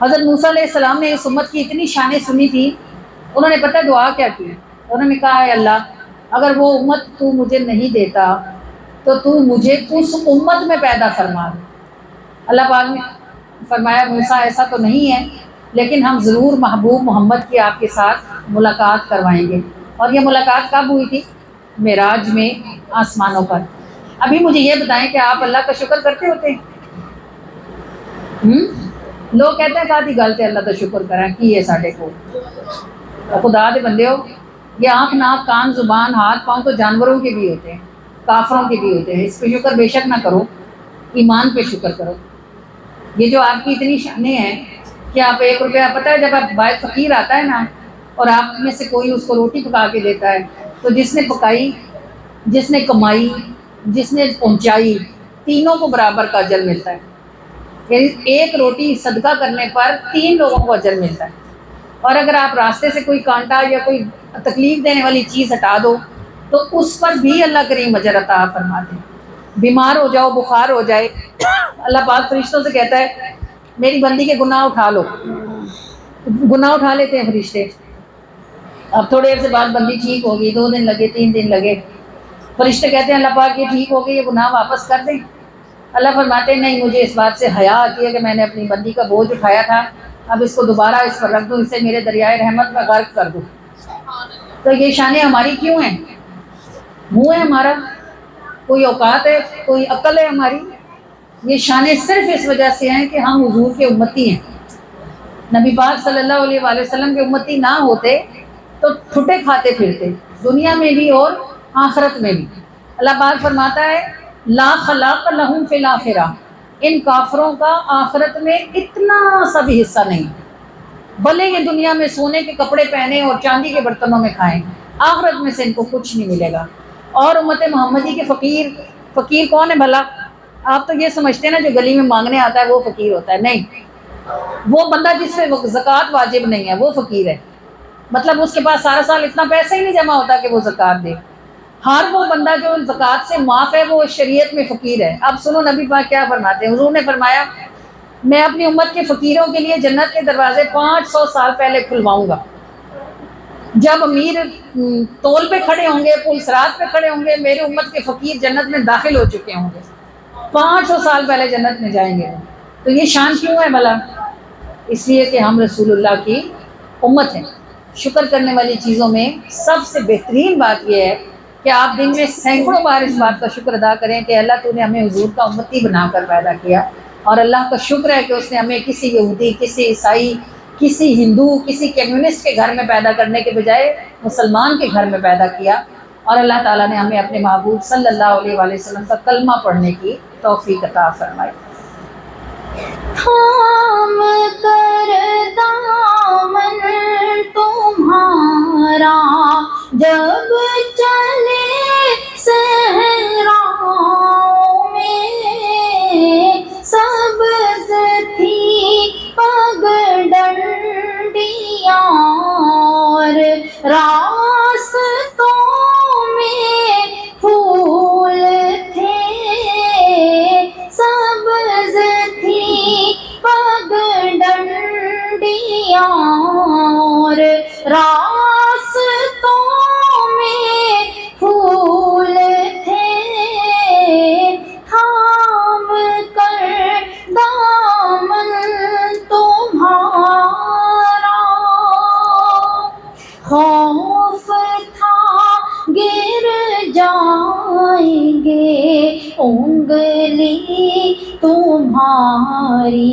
حضرت موسیٰ علیہ السلام نے اس امت کی اتنی شانیں سنی تھی، انہوں نے پتہ دعا کیا کی، انہوں نے کہا ہے اللہ اگر وہ امت تو مجھے نہیں دیتا تو تو مجھے اس امت میں پیدا فرما۔ اللہ پاک نے فرمایا موسیٰ ایسا تو نہیں ہے، لیکن ہم ضرور محبوب محمد کی آپ کے ساتھ ملاقات کروائیں گے۔ اور یہ ملاقات کب ہوئی تھی؟ معراج میں آسمانوں پر۔ ابھی مجھے یہ بتائیں کہ آپ اللہ کا شکر کرتے ہوتے ہیں؟ لوگ کہتے ہیں کہتی گل تے اللہ کا شکر کریں کی ہے ساڈے کو، خدا دے بندے ہو، یہ آنکھ ناک کان زبان ہاتھ پاؤں تو جانوروں کے بھی ہوتے ہیں، کافروں کے بھی ہوتے ہیں، اس پہ شکر بے شک نہ کرو، ایمان پہ شکر کرو۔ یہ جو آپ کی اتنی شانیں ہیں کہ آپ 1 روپیہ، پتہ ہے جب آپ باہر فقیر آتا ہے نا اور آپ میں سے کوئی اس کو روٹی پکا کے دیتا ہے تو جس نے پکائی، جس نے کمائی، جس نے پہنچائی، تینوں کو برابر کا اجر ملتا ہے، یعنی 1 روٹی صدقہ کرنے پر 3 لوگوں کو اجر ملتا ہے۔ اور اگر آپ راستے سے کوئی کانٹا یا کوئی تکلیف دینے والی چیز ہٹا دو تو اس پر بھی اللہ کریم اجر عطا فرماتے ہیں۔ بیمار ہو جاؤ، بخار ہو جائے، اللہ پاک فرشتوں سے کہتا ہے میری بندی کے گناہ اٹھا لو، گناہ اٹھا لیتے ہیں فرشتے۔ اب تھوڑے دیر سے بعد بندی ٹھیک ہوگی، 2 دن لگے، 3 دن لگے، فرشتے کہتے ہیں اللہ پاک یہ ٹھیک ہو گئی، یہ گناہ واپس کر دیں۔ اللہ فرماتے ہیں نہیں، مجھے اس بات سے حیا آتی ہے کہ میں نے اپنی بندی کا بوجھ اٹھایا تھا، اب اس کو دوبارہ اس پر رکھ دوں، اسے میرے دریائے رحمت میں غرق کر دوں۔ تو یہ شانیں ہماری کیوں ہیں؟ منہ ہے ہمارا؟ کوئی اوقات ہے؟ کوئی عقل ہے ہماری؟ یہ شانیں صرف اس وجہ سے ہیں کہ ہم حضور کے امتی ہیں۔ نبی پاک صلی اللہ علیہ وآلہ وسلم کے امتی نہ ہوتے تو ٹھٹے کھاتے پھرتے، دنیا میں بھی اور آخرت میں بھی۔ اللہ پاک فرماتا ہے لا خلاق لہم فی الآخرہ، ان کافروں کا آخرت میں اتنا سا بھی حصہ نہیں، بھلے یہ دنیا میں سونے کے کپڑے پہنے اور چاندی کے برتنوں میں کھائیں، آخرت میں سے ان کو کچھ نہیں ملے گا۔ اور امت محمدی کے فقیر کون ہے بھلا؟ آپ تو یہ سمجھتے ہیں نا جو گلی میں مانگنے آتا ہے وہ فقیر ہوتا ہے، نہیں، وہ بندہ جس پہ زکوٰۃ واجب نہیں ہے وہ فقیر ہے، مطلب اس کے پاس سارا سال اتنا پیسہ ہی نہیں جمع ہوتا کہ وہ زکوٰۃ دے۔ ہر وہ بندہ جو زکوٰۃ سے معاف ہے وہ شریعت میں فقیر ہے۔ اب سنو نبی پاک کیا فرماتے ہیں، حضور نے فرمایا میں اپنی امت کے فقیروں کے لیے جنت کے دروازے 500 سال پہلے کھلواؤں گا۔ جب امیر تول پہ کھڑے ہوں گے، پل صراط پہ کھڑے ہوں گے، میرے امت کے فقیر جنت میں داخل ہو چکے ہوں گے، 500 سال پہلے جنت میں جائیں گے۔ تو یہ شان کیوں ہے بھلا؟ اس لیے کہ ہم رسول اللہ کی امت ہیں۔ شکر کرنے والی چیزوں میں سب سے بہترین بات یہ ہے کہ آپ دن میں سینکڑوں بار اس بات کا شکر ادا کریں کہ اللہ تو نے ہمیں حضور کا امتی بنا کر پیدا کیا، اور اللہ کا شکر ہے کہ اس نے ہمیں کسی یہودی، کسی عیسائی، کسی ہندو، کسی کمیونسٹ کے گھر میں پیدا کرنے کے بجائے مسلمان کے گھر میں پیدا کیا، اور اللہ تعالیٰ نے ہمیں اپنے محبوب صلی اللہ علیہ وآلہ وسلم کا کلمہ پڑھنے کی توفیق عطا فرمائی۔ تھام کر دامن تمہارا جب چلے صحراؤں میں، سبز تھی پگ ڈنڈیاں اور راستوں میں پھول تھے، سبز تھی پگ ڈنڈیاں اور راستوں میں پھول جائیں گے انگلی تمہاری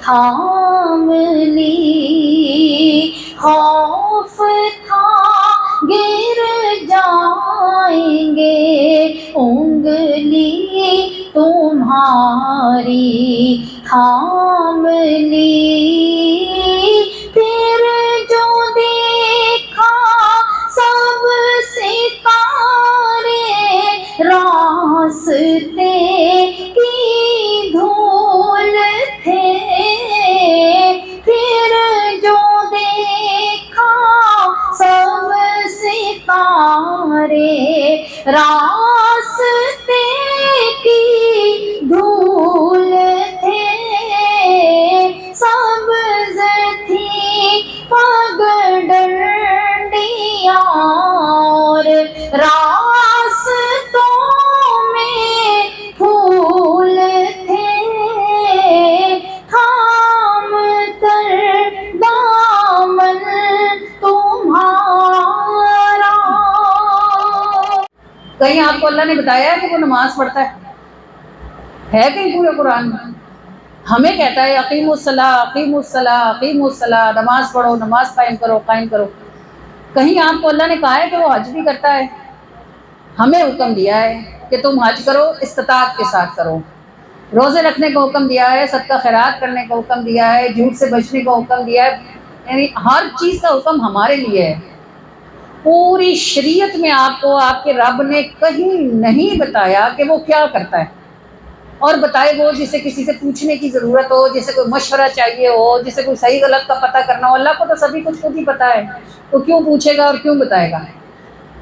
تھام لی، خوف تھا گر جائیں گے انگلی تمہاری تھام لی، پھر جو دیکھا سب ستارے راستے کی دھول تھے، پھر جو دیکھا سب ستارے راستے کی دھول تھے، سبز تھی پگڈنڈیاں اور راستوں میں پھول تھے، تھام کر دامن تمہارا۔ کہیں آپ کو اللہ نے بتایا ہے کہ وہ نماز پڑھتا ہے کہیں پورے قرآن میں؟ ہمیں کہتا ہے اقیموا الصلاۃ اقیموا الصلاۃ اقیموا الصلاۃ، نماز پڑھو، نماز قائم کرو قائم کرو۔ کہیں آپ کو اللہ نے کہا ہے کہ وہ حج بھی کرتا ہے؟ ہمیں حکم دیا ہے کہ تم حج کرو، استطاعت کے ساتھ کرو، روزے رکھنے کا حکم دیا ہے، صدقہ خیرات کرنے کا حکم دیا ہے، جھوٹ سے بچنے کا حکم دیا ہے، یعنی ہر چیز کا حکم ہمارے لیے ہے۔ پوری شریعت میں آپ کو آپ کے رب نے کہیں نہیں بتایا کہ وہ کیا کرتا ہے، اور بتائے وہ جسے کسی سے پوچھنے کی ضرورت ہو، جسے کوئی مشورہ چاہیے ہو، جسے کوئی صحیح غلط کا پتہ کرنا ہو۔ اللہ کو تو سبھی کچھ خود ہی پتہ ہے، تو کیوں پوچھے گا اور کیوں بتائے گا؟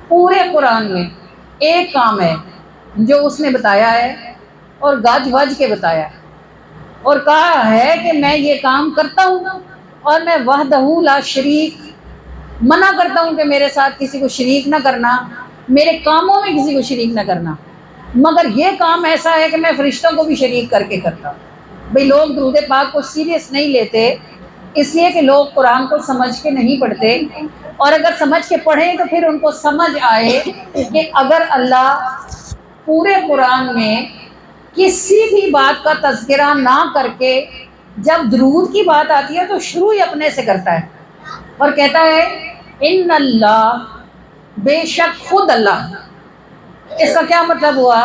پورے قرآن میں ایک کام ہے جو اس نے بتایا ہے اور گج وج کے بتایا ہے، اور کہا ہے کہ میں یہ کام کرتا ہوں اور میں وحدہ لا شریک، منع کرتا ہوں کہ میرے ساتھ کسی کو شریک نہ کرنا، میرے کاموں میں کسی کو شریک نہ کرنا، مگر یہ کام ایسا ہے کہ میں فرشتوں کو بھی شریک کر کے کرتا ہوں۔ بھئی لوگ درود پاک کو سیریس نہیں لیتے، اس لیے کہ لوگ قرآن کو سمجھ کے نہیں پڑھتے، اور اگر سمجھ کے پڑھیں تو پھر ان کو سمجھ آئے کہ اگر اللہ پورے قرآن میں کسی بھی بات کا تذکرہ نہ کر کے جب درود کی بات آتی ہے تو شروع ہی اپنے سے کرتا ہے اور کہتا ہے ان اللہ، بے شک خود اللہ۔ اس کا کیا مطلب ہوا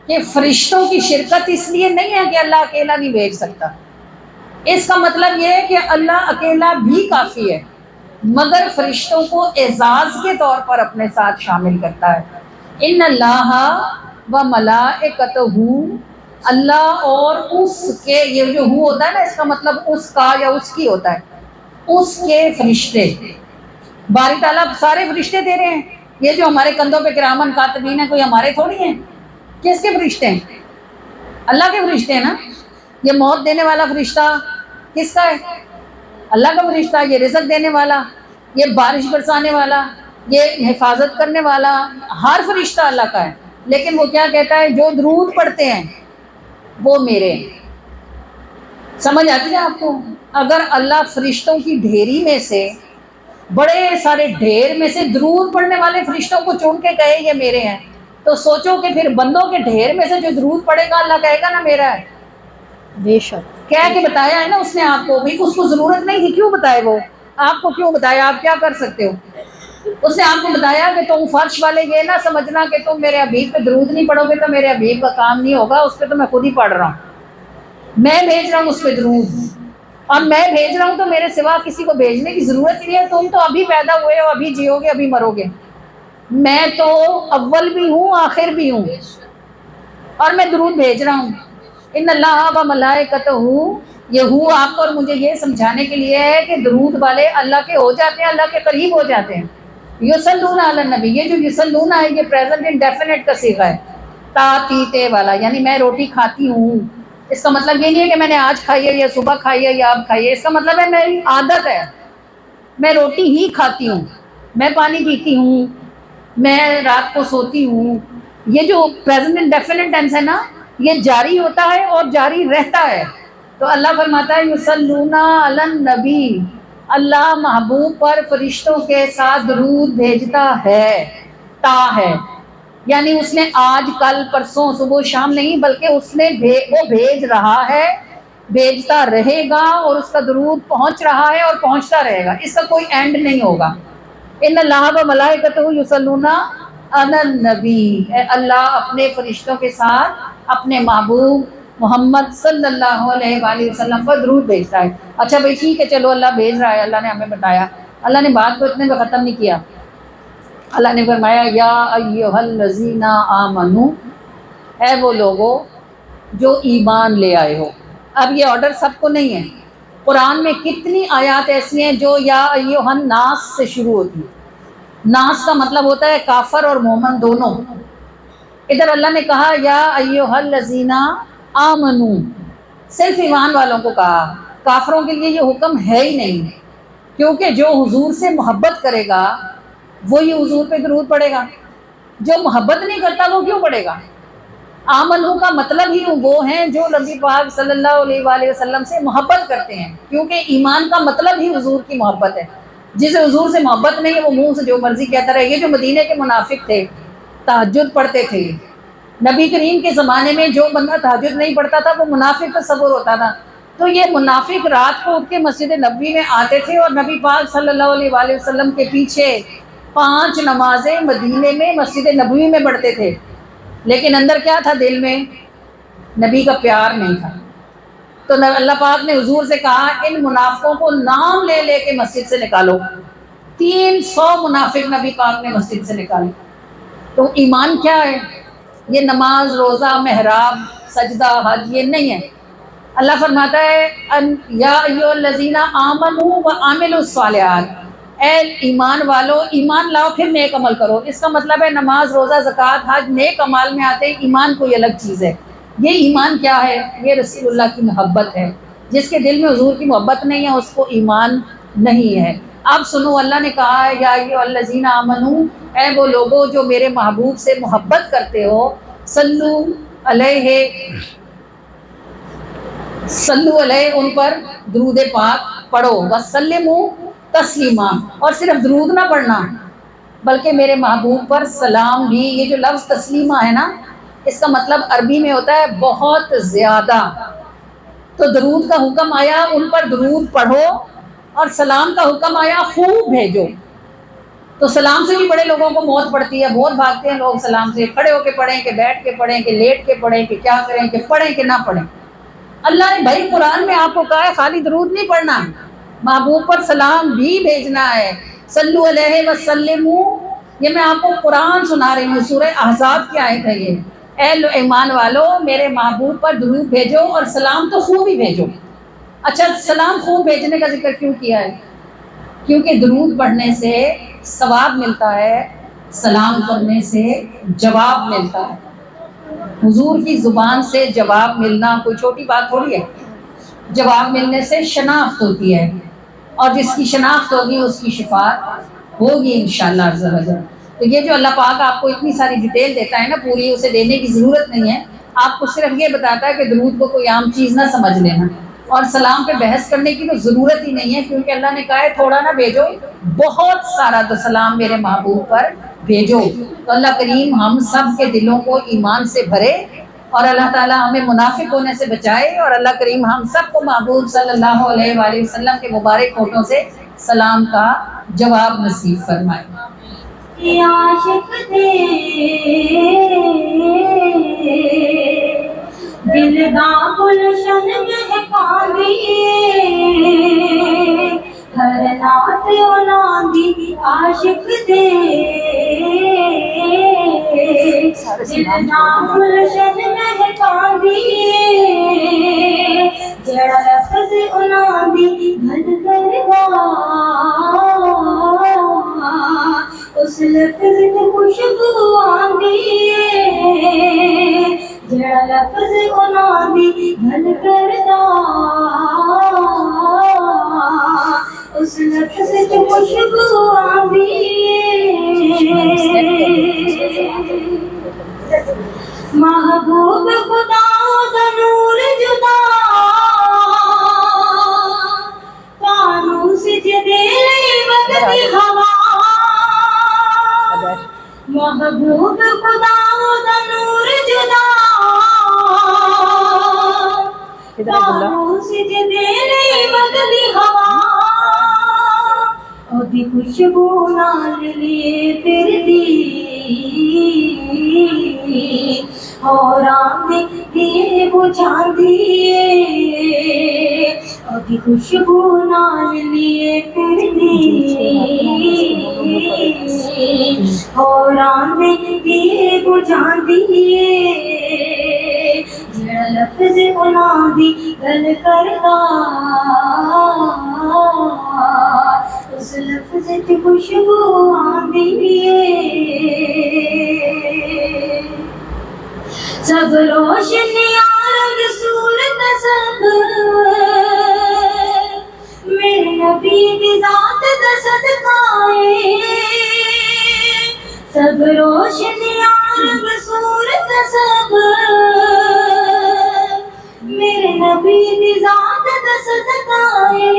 کہ فرشتوں کی شرکت اس لیے نہیں ہے کہ اللہ اکیلا نہیں بھیج سکتا، اس کا مطلب یہ ہے کہ اللہ اکیلا بھی کافی ہے، مگر فرشتوں کو اعزاز کے طور پر اپنے ساتھ شامل کرتا ہے۔ ان اللہ و ملائکتہ، اللہ اور اس کے، یہ جو ہو ہوتا ہے نا، اس کا مطلب اس کا یا اس کی ہوتا ہے، اس کے فرشتے، باری تعالیٰ سارے فرشتے دے رہے ہیں۔ یہ جو ہمارے کندھوں پہ کرامن کاتبین ہیں، کوئی ہمارے تھوڑی ہیں، کس کے فرشتے ہیں؟ اللہ کے فرشتے ہیں نا۔ یہ موت دینے والا فرشتہ کس کا ہے؟ اللہ کا فرشتہ۔ یہ رزق دینے والا، یہ بارش برسانے والا، یہ حفاظت کرنے والا، ہر فرشتہ اللہ کا ہے۔ لیکن وہ کیا کہتا ہے؟ جو درود پڑھتے ہیں وہ میرے ہیں۔ سمجھ آتی ہے آپ کو؟ اگر اللہ فرشتوں کی ڈھیری میں سے، بڑے سارے ڈھیر میں سے درود پڑھنے والے فرشتوں کو چن کے کہے یہ میرے ہیں، تو سوچو کہ پھر بندوں کے ڈھیر میں سے جو درود پڑھے گا اللہ کہے گا نا میرا ہے۔ بے شک کہہ کے بتایا ہے نا اس نے آپ کو، بھی اس کو ضرورت نہیں تھی، کیوں بتائے وہ آپ کو؟ کیوں بتایا؟ آپ کیا کر سکتے ہو؟ اس نے آپ کو بتایا کہ تم فرش والے یہ نہ سمجھنا کہ تم میرے حبیب پہ درود نہیں پڑھو گے تو میرے حبیب کا کام نہیں ہوگا، اس پہ تو میں خود ہی پڑھ رہا ہوں، میں بھیج رہا ہوں اس پہ درود، اور میں بھیج رہا ہوں تو میرے سوا کسی کو بھیجنے کی ضرورت ہی نہیں ہے۔ تم تو ابھی پیدا ہوئے ہو، ابھی جیو گے، ابھی مرو گے، میں تو اول بھی ہوں آخر بھی ہوں، اور میں درود بھیج رہا ہوں۔ ان اللہ و ملائکتہ، یہ ہو آپ کو اور مجھے یہ سمجھانے کے لیے ہے کہ درود والے اللہ کے ہو جاتے ہیں، اللہ کے قریب ہو جاتے ہیں۔ یصلون علی النبی، یہ جو یصلون ہے یہ پریزنٹ انڈیفینٹ کا صیغہ ہے، تا تی تے والا، یعنی میں روٹی کھاتی ہوں۔ اس کا مطلب یہ نہیں ہے کہ میں نے آج کھائی ہے یا صبح کھائی ہے یا اب کھائی ہے، اس کا مطلب ہے میری عادت ہے، میں روٹی ہی کھاتی ہوں، میں پانی پیتی ہوں، میں رات کو سوتی ہوں۔ یہ جو پریزنٹ انڈیفینٹ ٹینس ہے نا، یہ جاری ہوتا ہے اور جاری رہتا ہے۔ تو اللہ فرماتا ہے یصلون علی النبی، اللہ محبوب پر فرشتوں کے ساتھ درود بھیجتا ہے، تا ہے، یعنی اس نے آج کل پرسوں صبح شام نہیں، بلکہ اس نے وہ بھیج رہا ہے، بھیجتا رہے گا، اور اس کا درود پہنچ رہا ہے اور پہنچتا رہے گا، اس کا کوئی اینڈ نہیں ہوگا۔ ان اللہ و ملائکتہ یصلون علی النبی، اے اللہ اپنے فرشتوں کے ساتھ اپنے محبوب محمد صلی اللہ علیہ وآلہ وسلم پر درود بھیجتا ہے۔ اچھا بھائی ٹھیک ہے، چلو اللہ بھیج رہا ہے، اللہ نے ہمیں بتایا، اللہ نے بات کو اتنے میں ختم نہیں کیا۔ اللہ نے فرمایا یا ایھا الذین آمنو، اے وہ لوگو جو ایمان لے آئے ہو۔ اب یہ آرڈر سب کو نہیں ہے، قرآن میں کتنی آیات ایسی ہیں جو یا ایھا الناس سے شروع ہوتی ہیں۔ ناس کا مطلب ہوتا ہے کافر اور مومن دونوں۔ ادھر اللہ نے کہا یا ایھا الذین آمنو، صرف ایمان والوں کو کہا، کافروں کے لیے یہ حکم ہے ہی نہیں، کیونکہ جو حضور سے محبت کرے گا وہی حضور پہ درود پڑے گا، جو محبت نہیں کرتا وہ کیوں پڑے گا؟ آمنو کا مطلب ہی وہ ہیں جو نبی پاک صلی اللہ علیہ وآلہ وسلم سے محبت کرتے ہیں، کیونکہ ایمان کا مطلب ہی حضور کی محبت ہے۔ جسے حضور سے محبت نہیں ہے وہ منہ سے جو مرضی کہتا رہے۔ یہ جو مدینے کے منافق تھے، تہجد پڑھتے تھے، نبی کریم کے زمانے میں جو بندہ تہجد نہیں پڑھتا تھا وہ منافق تصور ہوتا تھا، تو یہ منافق رات کو اٹھ کے مسجد نبوی میں آتے تھے اور نبی پاک صلی اللہ علیہ وآلہ وسلم کے پیچھے 5 نمازیں مدینے میں مسجد نبوی میں پڑھتے تھے، لیکن اندر کیا تھا؟ دل میں نبی کا پیار نہیں تھا۔ تو اللہ پاک نے حضور سے کہا ان منافقوں کو نام لے لے کے مسجد سے نکالو۔ 300 منافق نبی پاک نے مسجد سے نکالے۔ تو ایمان کیا ہے؟ یہ نماز، روزہ، محراب، سجدہ، حج یہ نہیں ہے۔ اللہ فرماتا ہے یا ایھا الذین آمنوا وعملوا الصالحات، اے ایمان والو ایمان لاؤ پھر نیک عمل کرو۔ اس کا مطلب ہے نماز، روزہ، زکوٰۃ، حج نیک اعمال میں آتے ہیں، ایمان کوئی الگ چیز ہے۔ یہ ایمان کیا ہے؟ یہ رسول اللہ کی محبت ہے۔ جس کے دل میں حضور کی محبت نہیں ہے اس کو ایمان نہیں ہے۔ اب سنو، اللہ نے کہا ہے یا ایھا الذین آمنوا، اے وہ لوگوں جو میرے محبوب سے محبت کرتے ہو، صلو علیہ ان پر درود پاک پڑھو، وسلموا تسلیما، اور صرف درود نہ پڑھنا بلکہ میرے محبوب پر سلام بھی۔ یہ جو لفظ تسلیمہ ہے نا، اس کا مطلب عربی میں ہوتا ہے بہت زیادہ۔ تو درود کا حکم آیا ان پر درود پڑھو، اور سلام کا حکم آیا خوب بھیجو۔ تو سلام سے بھی بڑے لوگوں کو موت پڑتی ہے، بہت بھاگتے ہیں لوگ سلام سے، کھڑے ہو کے پڑھیں کہ بیٹھ کے پڑھیں کہ لیٹ کے پڑھیں کہ کیا کریں، کہ پڑھیں کہ نہ پڑھیں۔ اللہ نے بھائی قرآن میں آپ کو کہا ہے خالی درود نہیں پڑھنا، محبوب پر سلام بھی بھیجنا ہے۔ صلو علیہ وسلموا، یہ میں آپ کو قرآن سنا رہی ہوں، سورہ احزاب کی آیت ہے یہ۔ اے ایمان والو میرے محبوب پر درود بھیجو اور سلام تو خوب ہی بھیجو۔ اچھا، سلام خوب بھیجنے کا ذکر کیوں کیا ہے؟ کیونکہ درود پڑھنے سے ثواب ملتا ہے، سلام کرنے سے جواب ملتا ہے۔ حضور کی زبان سے جواب ملنا کوئی چھوٹی بات تھوڑی ہے۔ جواب ملنے سے شناخت ہوتی ہے، اور جس کی شناخت ہوگی اس کی شفاعت ہوگی انشاءاللہ عز و جل۔ تو یہ جو اللہ پاک آپ کو اتنی ساری ڈیٹیل دیتا ہے نا، پوری اسے دینے کی ضرورت نہیں ہے، آپ کو صرف یہ بتاتا ہے کہ درود کو کوئی عام چیز نہ سمجھ لینا، اور سلام پہ بحث کرنے کی تو ضرورت ہی نہیں ہے، کیونکہ اللہ نے کہا ہے تھوڑا نہ بھیجو، بہت سارا تو سلام میرے محبوب پر بھیجو۔ تو اللہ کریم ہم سب کے دلوں کو ایمان سے بھرے، اور اللہ تعالیٰ ہمیں منافق ہونے سے بچائے، اور اللہ کریم ہم سب کو محبوب صلی اللہ علیہ وآلہ وسلم کے مبارک ہونٹوں سے سلام کا جواب نصیب فرمائے۔ عاشق دے دل دا گلشن مہکاندی، ہر نات اولادی عاشق دے دل دا گلشن مہکاندی، جڑا لفظ اولادی گھر کردا اس لفظ تے خوشبو آندی ہے، جڑا لفظ انہاں دی گل کردا اس لفظ تے خوشبو آندی ہے۔ محبوب خدا دا نور جدا کانوں سجدے وقت ہوا، محبوب خدا ہوراں دے دیے بجھا دیے اودی خوشبو نال لیے پھردی ہوراں دے دیے بجھا دیے جڑا لفظ انہاں دی گل کردا اس لفظ تے خوشبو آندی ہے سب روشنیاں رنگ صورت سب میرے نبی دی ذات دا صدقہ ہے سب روشنیاں رنگ صورت سب میرے نبی دی ذات دا صدقہ ہے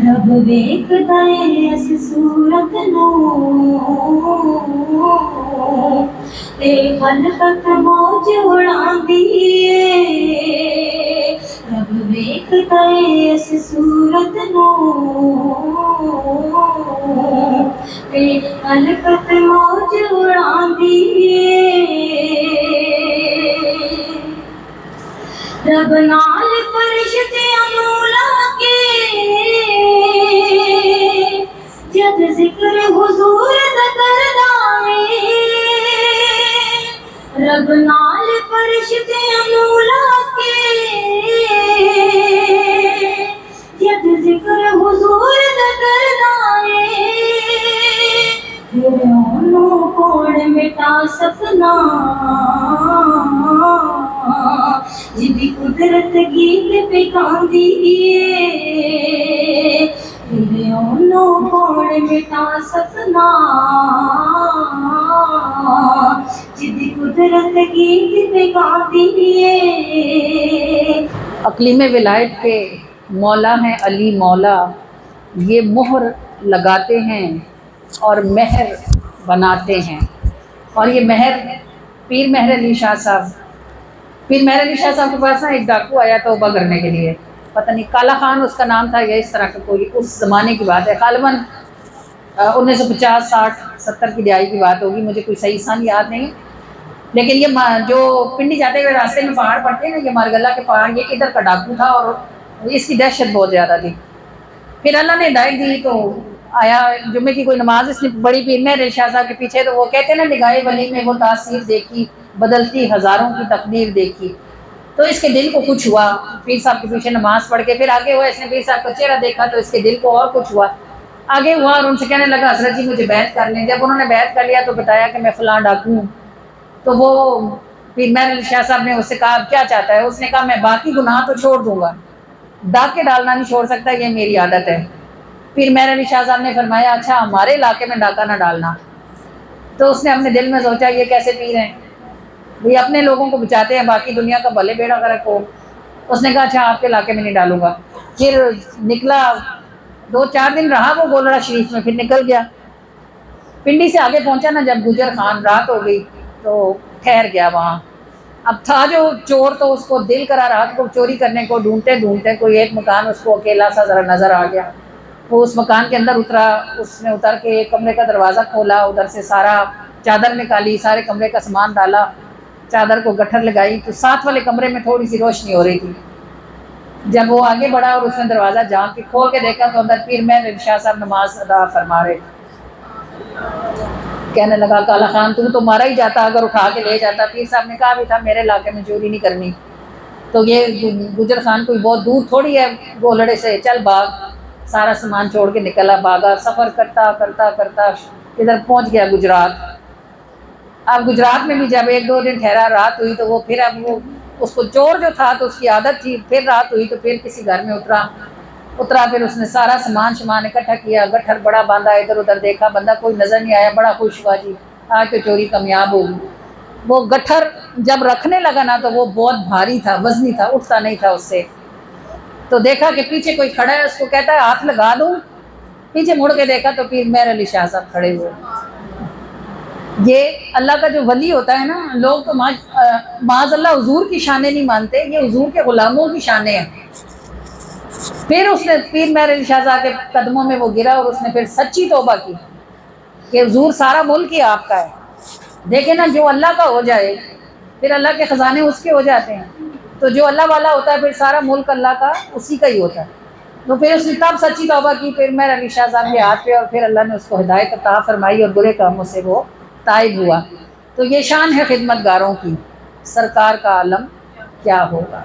رب ویکھدا ہے اس صورت نو تے خلقت موج اڑاندی ہے رب ویکھدا ہے اس صورت نو تے خلقت موج اڑاندی ہے رب نال فرشتیاں نوں لا کے جد ذکر حضور دا کردا ہے رب نال فرشتیاں نوں لا کے جد ذکر حضور دا کردا ہے پھر انہوں کون مٹا سکنا جدی قدرت گیت پہ گاندی ہے پھر انہوں کون مٹا سکنا جدی قدرت گیت پہ گاندی ہے اقلیم ولایت کے مولا ہیں علی مولا، یہ مہر لگاتے ہیں اور مہر بناتے ہیں. اور یہ مہر پیر مہر علی شاہ صاحب، پیر مہر علی شاہ صاحب کے پاس نا ایک ڈاکو آیا توبہ کرنے کے لیے، پتہ نہیں کالا خان اس کا نام تھا یا اس طرح کا کوئی، اس زمانے کی بات ہے، غالباً 1950 60 70 کی دہائی کی بات ہوگی، مجھے کوئی صحیح سن یاد نہیں. لیکن یہ جو پنڈی جاتے ہوئے راستے میں پہاڑ پڑتے ہیں نا، یہ مارگلہ کے پہاڑ، یہ ادھر کا ڈاکو تھا اور اس کی دہشت بہت زیادہ تھی. پھر اللہ نے ہدایت دی تو آیا، جمعے کی کوئی نماز اس نے بڑی پیر مہر علی شاہ صاحب کے پیچھے، تو وہ کہتے ہیں نا نگاہ ولی میں وہ تاثیر دیکھی، بدلتی ہزاروں کی تقدیر دیکھی. تو اس کے دل کو کچھ ہوا، پیر صاحب کے پیچھے نماز پڑھ کے، پھر آگے ہوا، اس نے پیر صاحب کا چہرہ دیکھا تو اس کے دل کو اور کچھ ہوا، آگے ہوا اور ان سے کہنے لگا حضرت جی مجھے بیعت کر لیں. جب انہوں نے بیعت کر لیا تو بتایا کہ میں فلاں ڈاکو ہوں. تو وہ پیر مہر علی شاہ صاحب نے اس سے کہا کیا چاہتا ہے؟ اس نے کہا میں باقی گناہ تو چھوڑ دوں گا، ڈاکے ڈالنا نہیں چھوڑ سکتا، یہ میری عادت ہے. پیر مہر علی شاہ صاحب نے فرمایا اچھا ہمارے علاقے میں ڈاکہ نہ ڈالنا. تو اس نے اپنے دل میں سوچا یہ کیسے پیر ہیں، یہ اپنے لوگوں کو بچاتے ہیں، باقی دنیا کا بھلے بیڑا غرق ہو. اس نے کہا اچھا آپ کے علاقے میں نہیں ڈالوں گا. پھر نکلا، 2-4 دن رہا وہ گولڑا شریف میں، پھر نکل گیا. پنڈی سے آگے پہنچا نا جب گجر خان، رات ہو گئی تو ٹھہر گیا وہاں. اب تھا جو چور تو اس کو دل کرا رات کو چوری کرنے کو، ڈھونڈتے ڈھونڈتے کوئی ایک مکان اس کو اکیلا سا ذرا نظر آ گیا. وہ اس مکان کے اندر اترا، اس نے اتر کے ایک کمرے کا دروازہ کھولا، ادھر سے سارا چادر نکالی، سارے کمرے کا سامان ڈالا، چادر کو گٹھر لگائی. تو ساتھ والے کمرے میں تھوڑی سی روشنی ہو رہی تھی. جب وہ آگے بڑھا اور اس نے دروازہ جھانک کے کھول کے دیکھا تو اندر پیر مہر علی شاہ صاحب نماز ادا فرما رہے. کہنے لگا کالا خان تو مارا ہی جاتا اگر اٹھا کے لے جاتا. پیر صاحب نے کہا بھی تھا میرے علاقے میں چوری نہیں کرنی. تو یہ گجر خان کوئی بہت دور تھوڑی ہے گولڑے سے، چل بھاگ، سارا سامان چھوڑ کے نکلا، بھاگا، سفر کرتا کرتا کرتا ادھر پہنچ گیا گجرات. اب گجرات میں بھی جب 1-2 دن ٹھہرا، رات ہوئی تو وہ پھر اب وہ اس کو چور جو تھا تو اس کی عادت تھی، پھر رات ہوئی تو پھر کسی گھر میں اترا. پھر اس نے سارا سامان اکٹھا کیا، گٹھر بڑا باندھا، ادھر ادھر دیکھا، بندہ کوئی نظر نہیں آیا، بڑا خوش ہوا جی آج تو چوری کامیاب ہوگی. وہ گٹھر جب رکھنے لگا نا تو وہ بہت بھاری تھا، وزنی تھا، اٹھتا نہیں تھا اس سے. تو دیکھا کہ پیچھے کوئی کھڑا ہے، اس کو کہتا ہے ہاتھ لگا دوں. پیچھے مڑ کے دیکھا تو پیر مہر علی شاہ صاحب کھڑے ہوئے. یہ اللہ کا جو ولی ہوتا ہے نا، لوگ تو معاذ اللہ حضور کی شانیں نہیں مانتے، یہ حضور کے غلاموں کی شانیں ہیں. پھر اس نے پیر مہر علی شاہ صاحب کے قدموں میں وہ گرا اور اس نے پھر سچی توبہ کی. کہ حضور سارا ملک ہی آپ کا ہے. دیکھیں نا، جو اللہ کا ہو جائے پھر اللہ کے خزانے اس کے ہو جاتے ہیں. تو جو اللہ والا ہوتا ہے پھر سارا ملک اللہ کا اسی کا ہی ہوتا ہے. تو پھر اس نے تب سچی توبہ کی، پھر میں علی شاہ صاحب کے ہاتھ پہ، اور پھر اللہ نے اس کو ہدایت عطا فرمائی اور برے کاموں سے وہ تائب ہوا. تو یہ شان ہے خدمت گاروں کی. سرکار کا عالم کیا ہوگا.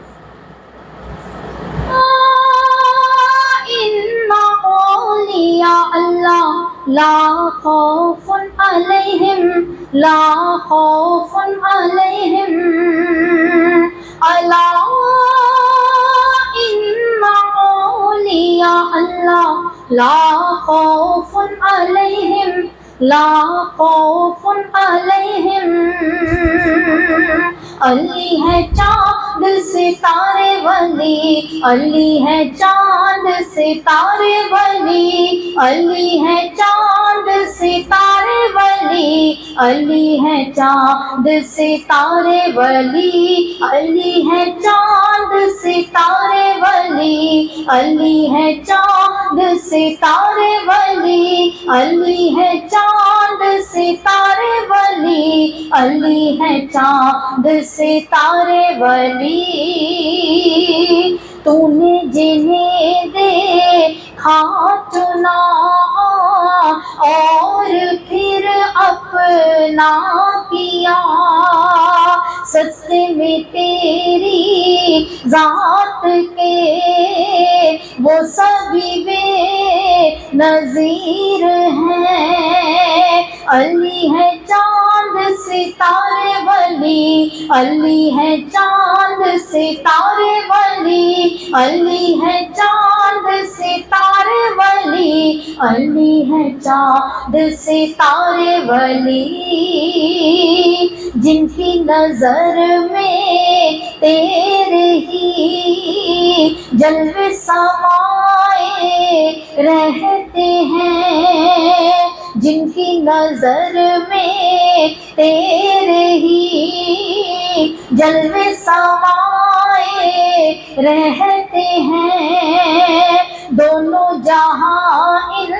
إن أولياء الله لا خوف عليهم ألا إن أولياء الله لا خوف عليهم علی ہے چاند ستارے ولی، علی ہے چاند ستارے ولی، علی ہے چاند ستارے ولی، علی ہے چاند ستارے ولی، علی ہے چاند ستارے ولی، علی ہے چاند ستارے ولی، علی ہے چاند ستارے ولی، علی ہے چاند ستارے ولی. تو نے جنہیں دیکھا چنا اور پھر اپنا کیا، سستے میں تیری ذات کے وہ سبھی بے نظیر ہیں. علی ہے چاند ستارے ولی، علی ہے چاند ستارے ولی، علی ہے چاند ستارے ولی، علی ہے چاند ستارے ولی. جن کی نظر میں تیرے ہی جلوے سمائے رہتے ہیں، جن کی نظر میں تیرے ہی جلوے سمائے رہتے ہیں. دونوں جہاں ان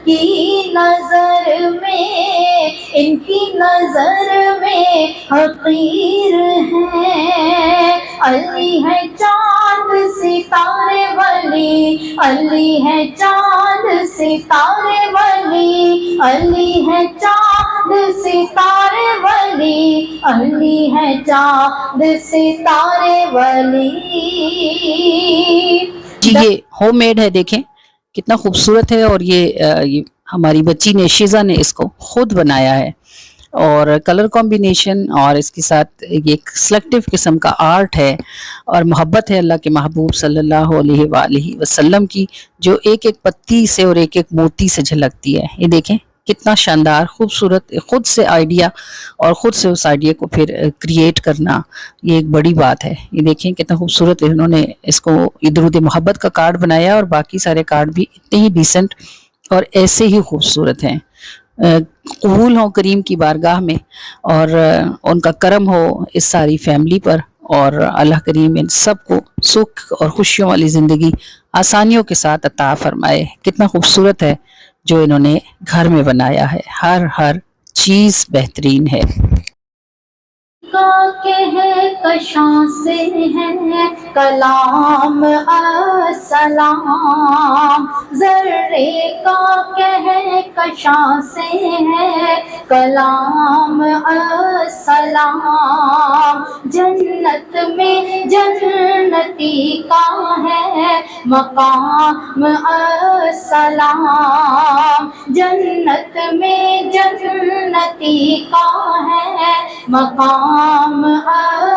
کی نظر میں، ان کی نظر میں حقیر ہیں. علی ہے چاند ستارے ولی، علی ہے چاند ستارے ولی، علی ہے چاند ستارے ولی، علی ہے چاند ستارے ولی. جی یہ ہوم میڈ ہے، دیکھیں کتنا خوبصورت ہے. اور یہ ہماری بچی نے، شیزا نے اس کو خود بنایا ہے، اور کلر کمبینیشن اور اس کے ساتھ یہ ایک سلیکٹیو قسم کا آرٹ ہے اور محبت ہے اللہ کے محبوب صلی اللہ علیہ وآلہ وسلم کی، جو ایک ایک پتی سے اور ایک ایک موتی سے جھلکتی ہے. یہ دیکھیں کتنا شاندار خوبصورت، خود سے آئیڈیا اور خود سے اس آئیڈیا کو پھر کریٹ کرنا، یہ ایک بڑی بات ہے. یہ دیکھیں کتنا خوبصورت انہوں نے اس کو درود محبت کا کارڈ بنایا، اور باقی سارے کارڈ بھی اتنے ہی ڈیسنٹ اور ایسے ہی خوبصورت ہیں. قبول ہو کریم کی بارگاہ میں، اور ان کا کرم ہو اس ساری فیملی پر، اور اللہ کریم ان سب کو سکھ اور خوشیوں والی زندگی آسانیوں کے ساتھ عطا فرمائے. کتنا خوبصورت ہے جو انہوں نے گھر میں بنایا ہے، ہر چیز بہترین ہے. کا کہکشاں سے ہے کلام السلام، ذرے کا کہکشاں سے ہے کلام السلام. جنت میں جنتی کا ہے مقام السلام، جنت میں جنتی کا ہے مقام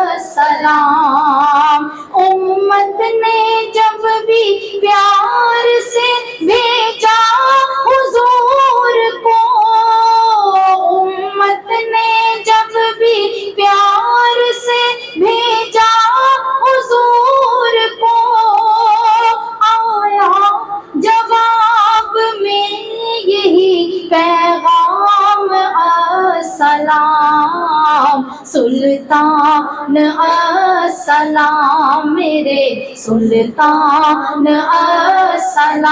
السلام. امت نے جب بھی پیار سے بھیجا حضور کو، امت نے جب بھی پیار سے بھیجا حضور کو، آیا جواب میں یہی پیغام السلام. سلطان السلام میرے سلطان السلام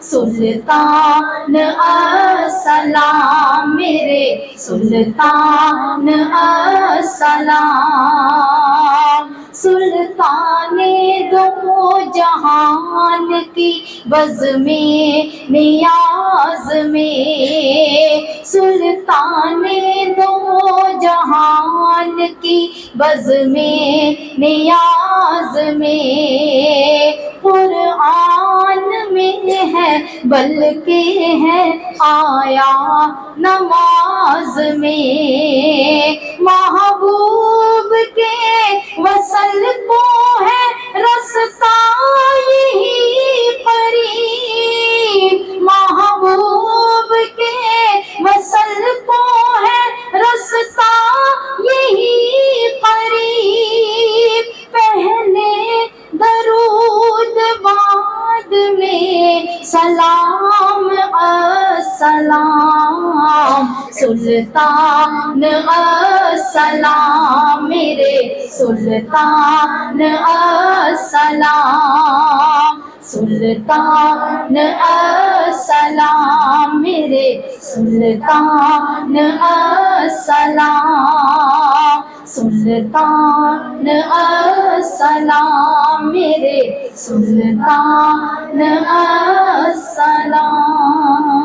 سلطان السلام میرے سلطان السلام سلطان دو جہان کی بزم نیاز میں سلطان دو جہان کی بزم نیاز میں قرآن میں ہے بلکہ ہے آیا نماز میں محبوب کے وصل کو ہے رستہ یہی قریب محبوب کے وصل کو ہے رستہ یہی قریب پہلے درود بعد میں سلام السلام سلطان السلام میرے سلطان السلام سلطان السلام میرے سلطان السلام سلطان السلام میرے سلطان السلام